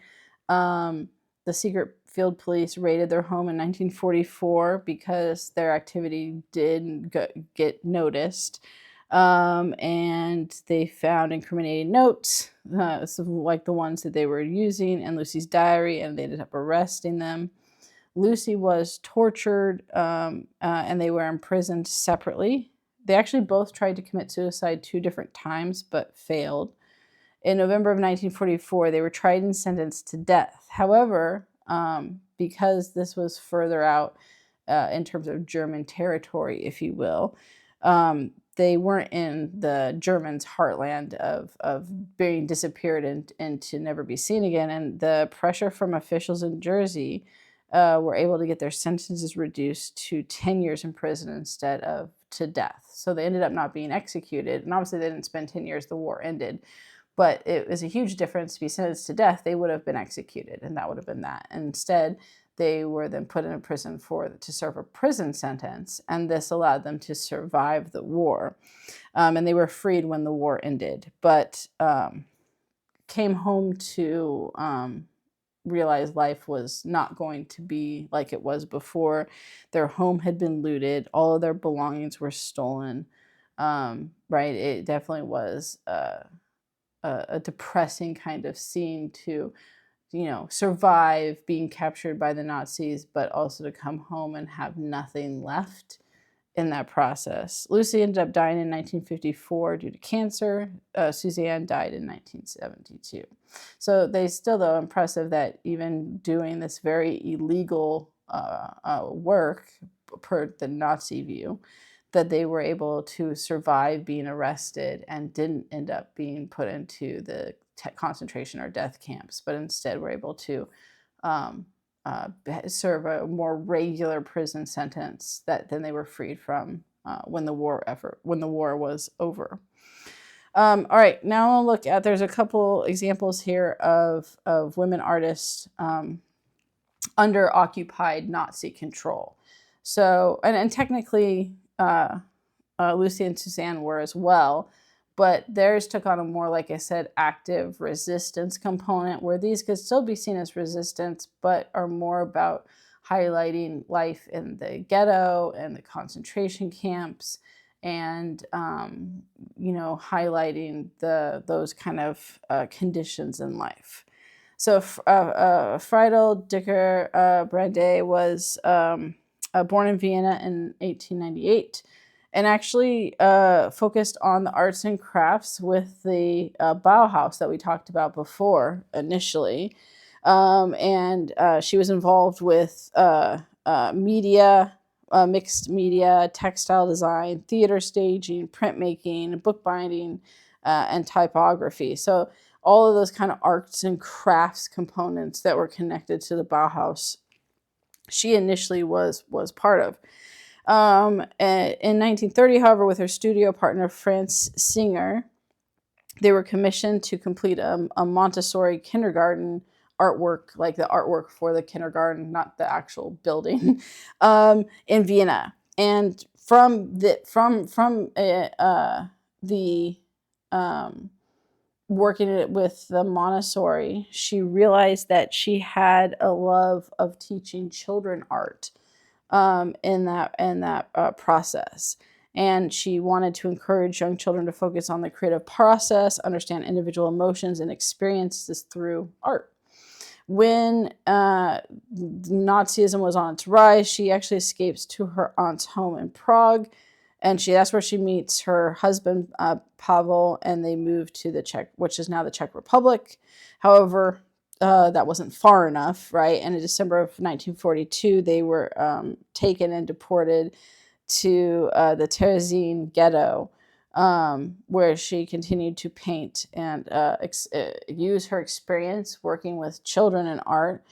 the secret field police raided their home in 1944 because their activity did get noticed. And they found incriminating notes, like the ones that they were using in Lucy's diary, and they ended up arresting them. Lucy was tortured, and they were imprisoned separately. They actually both tried to commit suicide 2 different times, but failed. In November of 1944, they were tried and sentenced to death. However, because this was further out in terms of German territory, if you will, they weren't in the Germans' heartland of being disappeared and to never be seen again. And the pressure from officials in Jersey were able to get their sentences reduced to 10 years in prison instead of to death. So they ended up not being executed. And obviously they didn't spend 10 years, the war ended. But it was a huge difference to be sentenced to death. They would have been executed, and that would have been that. Instead, they were then put in a prison to serve a prison sentence, and this allowed them to survive the war. And they were freed when the war ended, but came home to realize life was not going to be like it was before. Their home had been looted. All of their belongings were stolen. Right? It definitely was a depressing kind of scene to, survive being captured by the Nazis, but also to come home and have nothing left in that process. Lucy ended up dying in 1954 due to cancer. Suzanne died in 1972. So they still, though, impressive that even doing this very illegal work per the Nazi view, that they were able to survive being arrested and didn't end up being put into the concentration or death camps, but instead were able to serve a more regular prison sentence that then they were freed from when the war was over. All right, now I'll look at, there's a couple examples here of women artists under occupied Nazi control. So, and technically, Lucy and Suzanne were as well, but theirs took on a more, like I said, active resistance component, where these could still be seen as resistance, but are more about highlighting life in the ghetto and the concentration camps, and highlighting those kind of conditions in life. So Friedel Dicker Brande was born in Vienna in 1898, and actually focused on the arts and crafts with the Bauhaus that we talked about before initially. And she was involved with media, mixed media, textile design, theater staging, printmaking, bookbinding, and typography. So all of those kind of arts and crafts components that were connected to the Bauhaus, she initially was part of. In 1930, however, with her studio partner Franz Singer, they were commissioned to complete a Montessori kindergarten artwork, like the artwork for the kindergarten, not the actual building, in Vienna. And from the working it with the Montessori, she realized that she had a love of teaching children art, in that process. And she wanted to encourage young children to focus on the creative process, understand individual emotions and experiences through art. When Nazism was on its rise, she actually escapes to her aunt's home in Prague, and that's where she meets her husband, Pavel, and they move to the Czech, which is now the Czech Republic. However, that wasn't far enough, right? And in December of 1942, they were taken and deported to the Terezín ghetto, where she continued to paint and use her experience working with children in art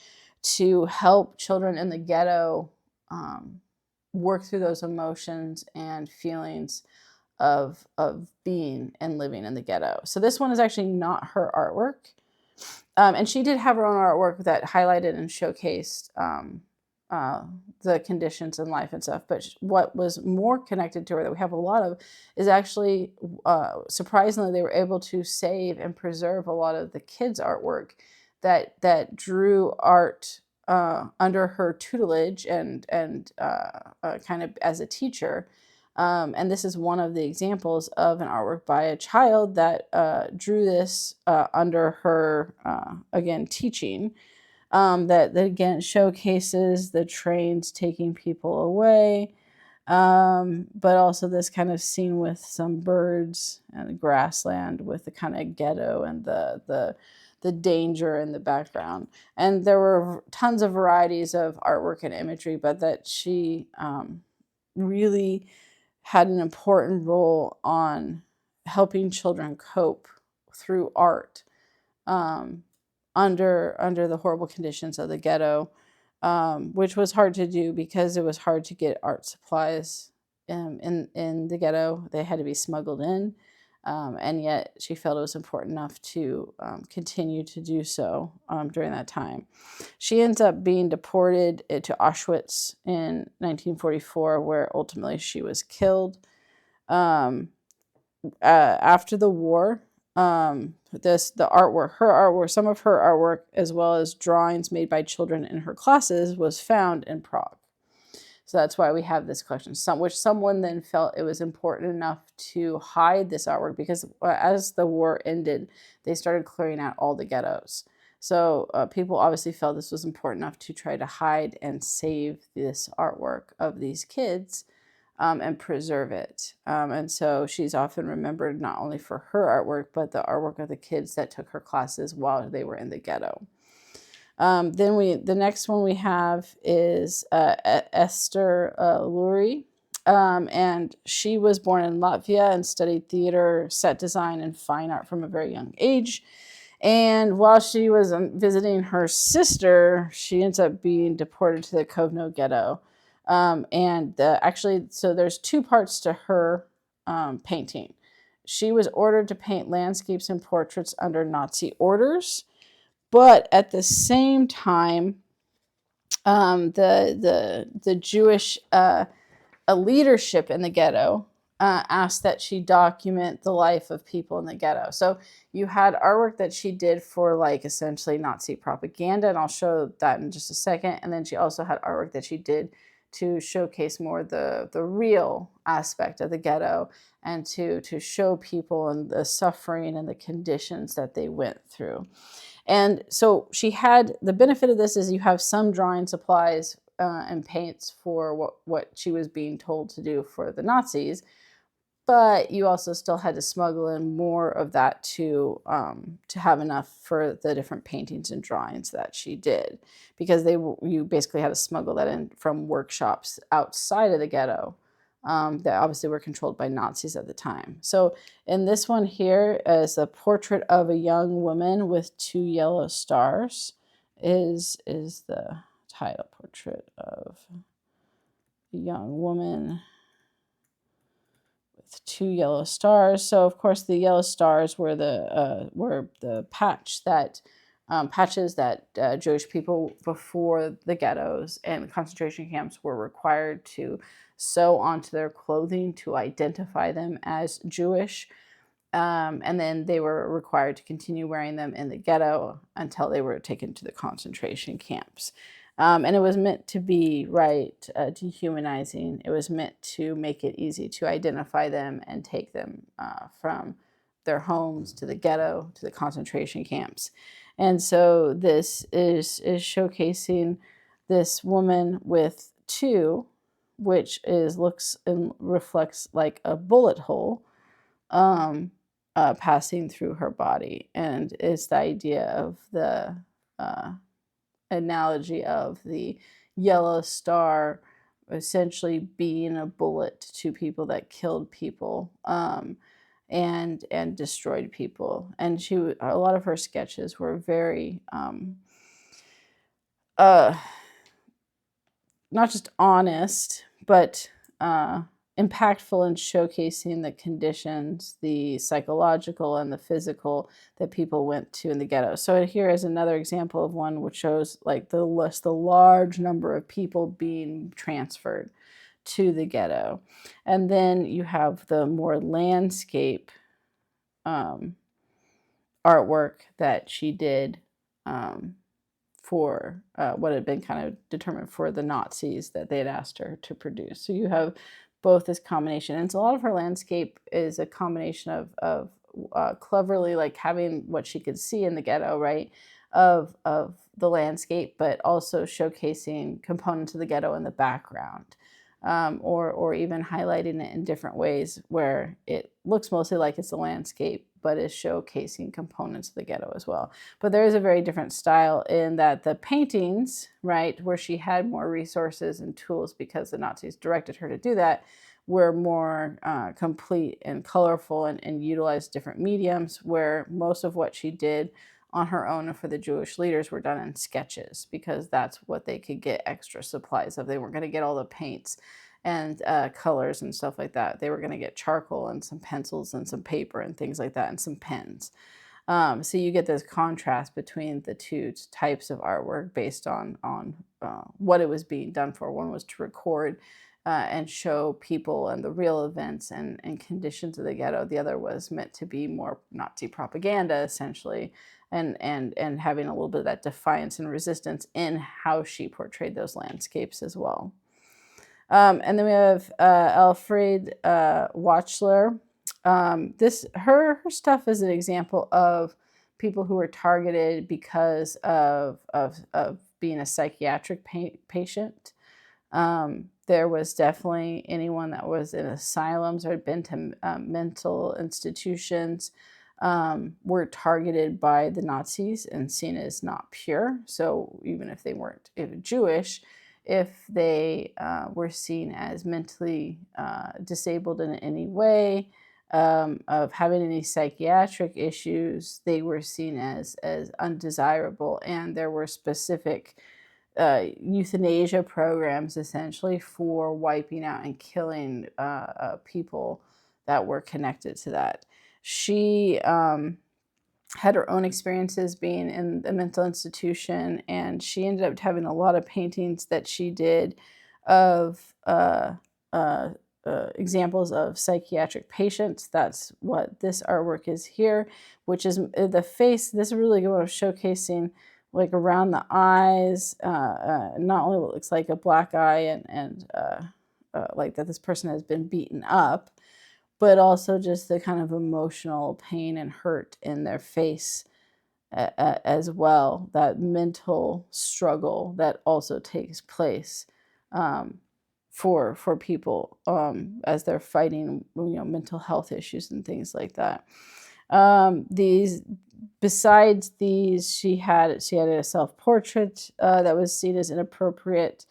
to help children in the ghetto work through those emotions and feelings of being and living in the ghetto. So this one is actually not her artwork. And she did have her own artwork that highlighted and showcased the conditions in life and stuff. But what was more connected to her that we have a lot of is actually, surprisingly, they were able to save and preserve a lot of the kids' artwork that drew art under her tutelage and kind of as a teacher. And this is one of the examples of an artwork by a child that drew this under her, again, teaching, that again showcases the trains taking people away, but also this kind of scene with some birds and the grassland with the kind of ghetto and the danger in the background. And there were tons of varieties of artwork and imagery, but that she really had an important role on helping children cope through art, under the horrible conditions of the ghetto, which was hard to do because it was hard to get art supplies in the ghetto. They had to be smuggled in, and yet she felt it was important enough to continue to do so during that time. She ends up being deported to Auschwitz in 1944, where ultimately she was killed. After the war, the artwork, some of her artwork, as well as drawings made by children in her classes, was found in Prague. So that's why we have this collection, which someone then felt it was important enough to hide this artwork, because as the war ended, they started clearing out all the ghettos. So people obviously felt this was important enough to try to hide and save this artwork of these kids, and preserve it. And so she's often remembered not only for her artwork, but the artwork of the kids that took her classes while they were in the ghetto. The next one we have is Esther Lurie. And she was born in Latvia and studied theater, set design, and fine art from a very young age. And while she was visiting her sister, she ends up being deported to the Kovno ghetto. So there's two parts to her painting. She was ordered to paint landscapes and portraits under Nazi orders, but at the same time, the Jewish leadership in the ghetto asked that she document the life of people in the ghetto. So you had artwork that she did for, like, essentially Nazi propaganda, and I'll show that in just a second. And then she also had artwork that she did to showcase more the real aspect of the ghetto, and to show people and the suffering and the conditions that they went through. And so she had the benefit of this is you have some drawing supplies and paints for what she was being told to do for the Nazis. but you also still had to smuggle in more of that to have enough for the different paintings and drawings that she did, because you basically had to smuggle that in from workshops outside of the ghetto, that obviously were controlled by Nazis at the time. So in this one here is a portrait of a young woman with two yellow stars. Is the title, portrait of a young woman with two yellow stars. So of course the yellow stars were the patches that Jewish people before the ghettos and concentration camps were required to sew onto their clothing to identify them as Jewish. And then they were required to continue wearing them in the ghetto until they were taken to the concentration camps. And it was meant to be, right, dehumanizing. It was meant to make it easy to identify them and take them from their homes to the ghetto to the concentration camps. And so this is showcasing this woman with two, which looks and reflects like a bullet hole. Passing through her body. And it's the idea of the analogy of the yellow star essentially being a bullet to people that killed people, and destroyed people. And a lot of her sketches were very uh, not just honest, but impactful in showcasing the conditions, the psychological and the physical, that people went to in the ghetto. So here is another example of one which shows like the large number of people being transferred to the ghetto. And then you have the more landscape artwork that she did, for what had been kind of determined for the Nazis that they had asked her to produce. So you have both this combination. And so a lot of her landscape is a combination of cleverly like having what she could see in the ghetto, right, of the landscape, but also showcasing components of the ghetto in the background. Or even highlighting it in different ways where it looks mostly like it's a landscape, but is showcasing components of the ghetto as well. But there is a very different style in that the paintings, right, where she had more resources and tools because the Nazis directed her to do that, were more complete and colorful and utilized different mediums, where most of what she did on her own and for the Jewish leaders were done in sketches, because that's what they could get extra supplies of. They weren't going to get all the paints and colors and stuff like that. They were going to get charcoal and some pencils and some paper and things like that and some pens. So you get this contrast between the two types of artwork based on what it was being done for. One was to record and show people and the real events and conditions of the ghetto. The other was meant to be more Nazi propaganda, essentially, and having a little bit of that defiance and resistance in how she portrayed those landscapes as well. And then we have Alfred Watchler. Her stuff is an example of people who were targeted because of being a psychiatric patient. There was definitely anyone that was in asylums or had been to mental institutions, were targeted by the Nazis and seen as not pure. So even if they weren't Jewish, if they were seen as mentally disabled in any way, of having any psychiatric issues, they were seen as undesirable. And there were specific euthanasia programs essentially for wiping out and killing people that were connected to that. She had her own experiences being in the mental institution, and she ended up having a lot of paintings that she did of examples of psychiatric patients. That's what this artwork is here, which is the face. This is really good one of showcasing like around the eyes, not only what looks like a black eye and like that this person has been beaten up, but also just the kind of emotional pain and hurt in their face as well, that mental struggle that also takes place for people as they're fighting, mental health issues and things like that. These Besides these, she had a self-portrait that was seen as inappropriate.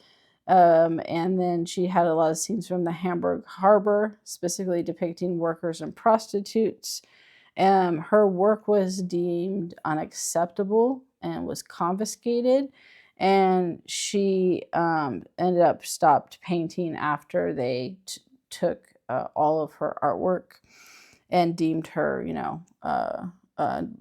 And then she had a lot of scenes from the Hamburg Harbor, specifically depicting workers and prostitutes. Her work was deemed unacceptable and was confiscated. And she ended up stopped painting after they took all of her artwork and deemed her,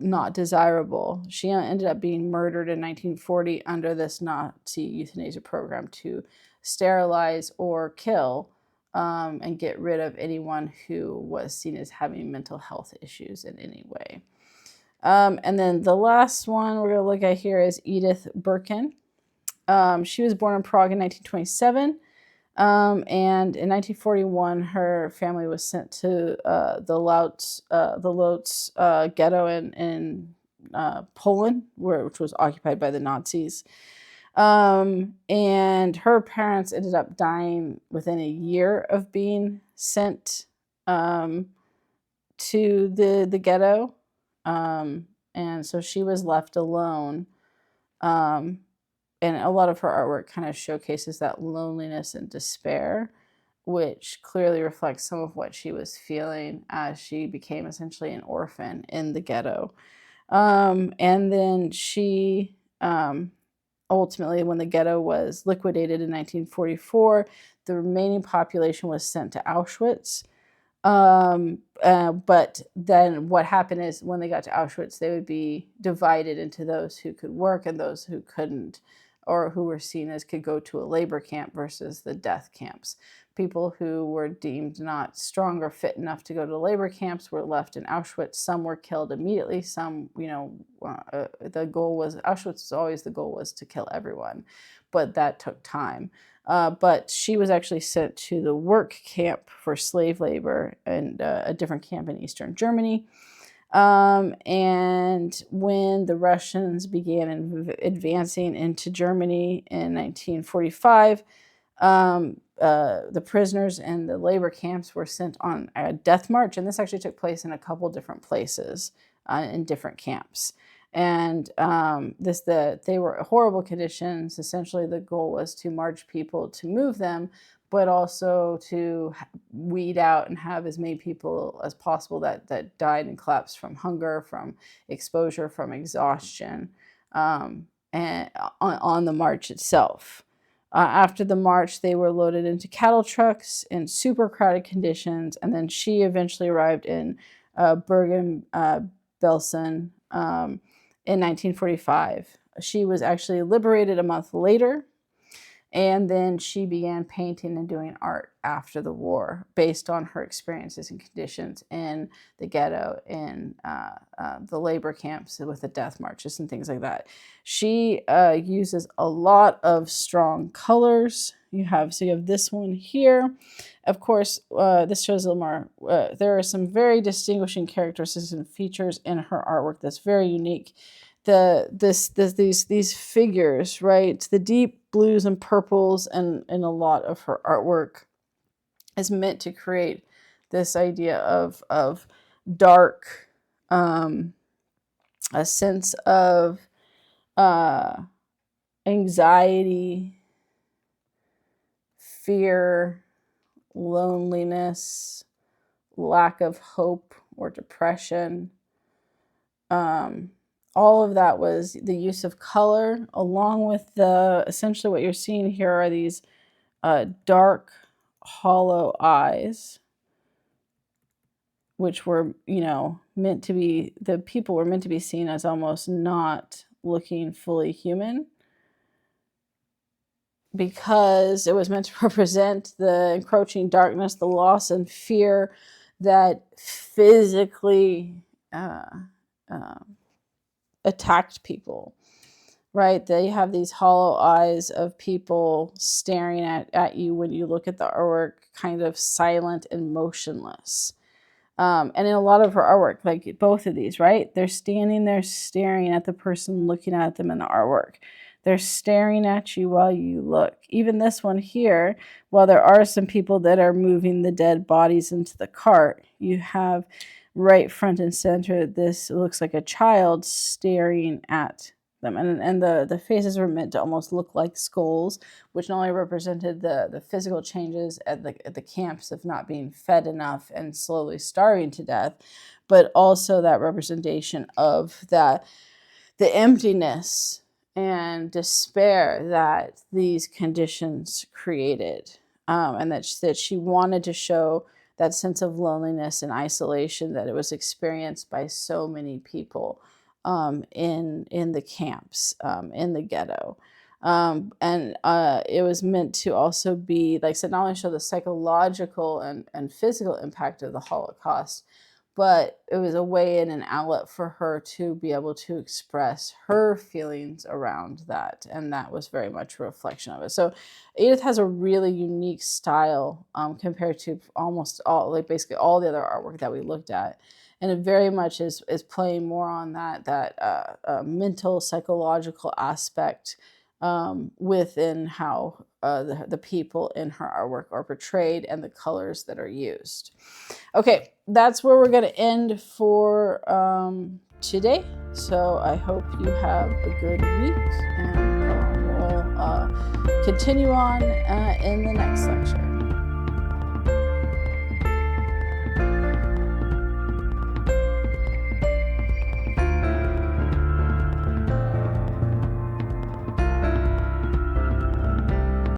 not desirable. She ended up being murdered in 1940 under this Nazi euthanasia program to sterilize or kill and get rid of anyone who was seen as having mental health issues in any way. And then the last one we're going to look at here is Edith Birkin. She was born in Prague in 1927. And in 1941, her family was sent to the Lodz ghetto in Poland, which was occupied by the Nazis. And her parents ended up dying within a year of being sent to the ghetto. And so she was left alone. And a lot of her artwork kind of showcases that loneliness and despair, which clearly reflects some of what she was feeling as she became essentially an orphan in the ghetto. And then she ultimately, when the ghetto was liquidated in 1944, the remaining population was sent to Auschwitz. But then what happened is when they got to Auschwitz, they would be divided into those who could work and those who couldn't, or who were seen as could go to a labor camp versus the death camps. People who were deemed not strong or fit enough to go to labor camps were left in Auschwitz. Some were killed immediately. Some, the goal was, Auschwitz was always, the goal was to kill everyone, but that took time. But she was actually sent to the work camp for slave labor and a different camp in Eastern Germany. And when the Russians began advancing into Germany in 1945, the prisoners in the labor camps were sent on a death march. And this actually took place in a couple different places in different camps. And they were horrible conditions. Essentially, the goal was to march people to move them, but also to weed out and have as many people as possible that died and collapsed from hunger, from exposure, from exhaustion, and on the march itself. After the march, they were loaded into cattle trucks in super crowded conditions, and then she eventually arrived in Bergen-Belsen in 1945. She was actually liberated a month later, and then she began painting and doing art after the war based on her experiences and conditions in the ghetto, in the labor camps with the death marches and things like that. She uses a lot of strong colors. You have this one here. Of course, this shows a little more. There are some very distinguishing characteristics and features in her artwork that's very unique. These figures, right? The deep blues and purples and a lot of her artwork is meant to create this idea of dark, a sense of anxiety, fear, loneliness, lack of hope or depression. All of that was the use of color, along with essentially what you're seeing here are these dark, hollow eyes, which were, meant to be, the people were meant to be seen as almost not looking fully human, because it was meant to represent the encroaching darkness, the loss and fear that physically attacked people, right? They have these hollow eyes of people staring at you when you look at the artwork, kind of silent and motionless. And in a lot of her artwork, like both of these, right? They're standing there staring at the person looking at them in the artwork. They're staring at you while you look. Even this one here, while there are some people that are moving the dead bodies into the cart, you have right front and center, this looks like a child staring at them. And the faces were meant to almost look like skulls, which not only represented the physical changes at the camps of not being fed enough and slowly starving to death, but also that representation of that the emptiness and despair that these conditions created, and that she wanted to show that sense of loneliness and isolation that it was experienced by so many people in the camps, in the ghetto. And it was meant to also be, like I said, not only show the psychological and physical impact of the Holocaust, but it was a way and an outlet for her to be able to express her feelings around that. And that was very much a reflection of it. So Edith has a really unique style compared to almost all, like basically all the other artwork that we looked at. And it very much is playing more on that mental, psychological aspect within how the people in her artwork are portrayed and the colors that are used. Okay, that's where we're going to end for today. So I hope you have a good week, and we'll continue on in the next lecture.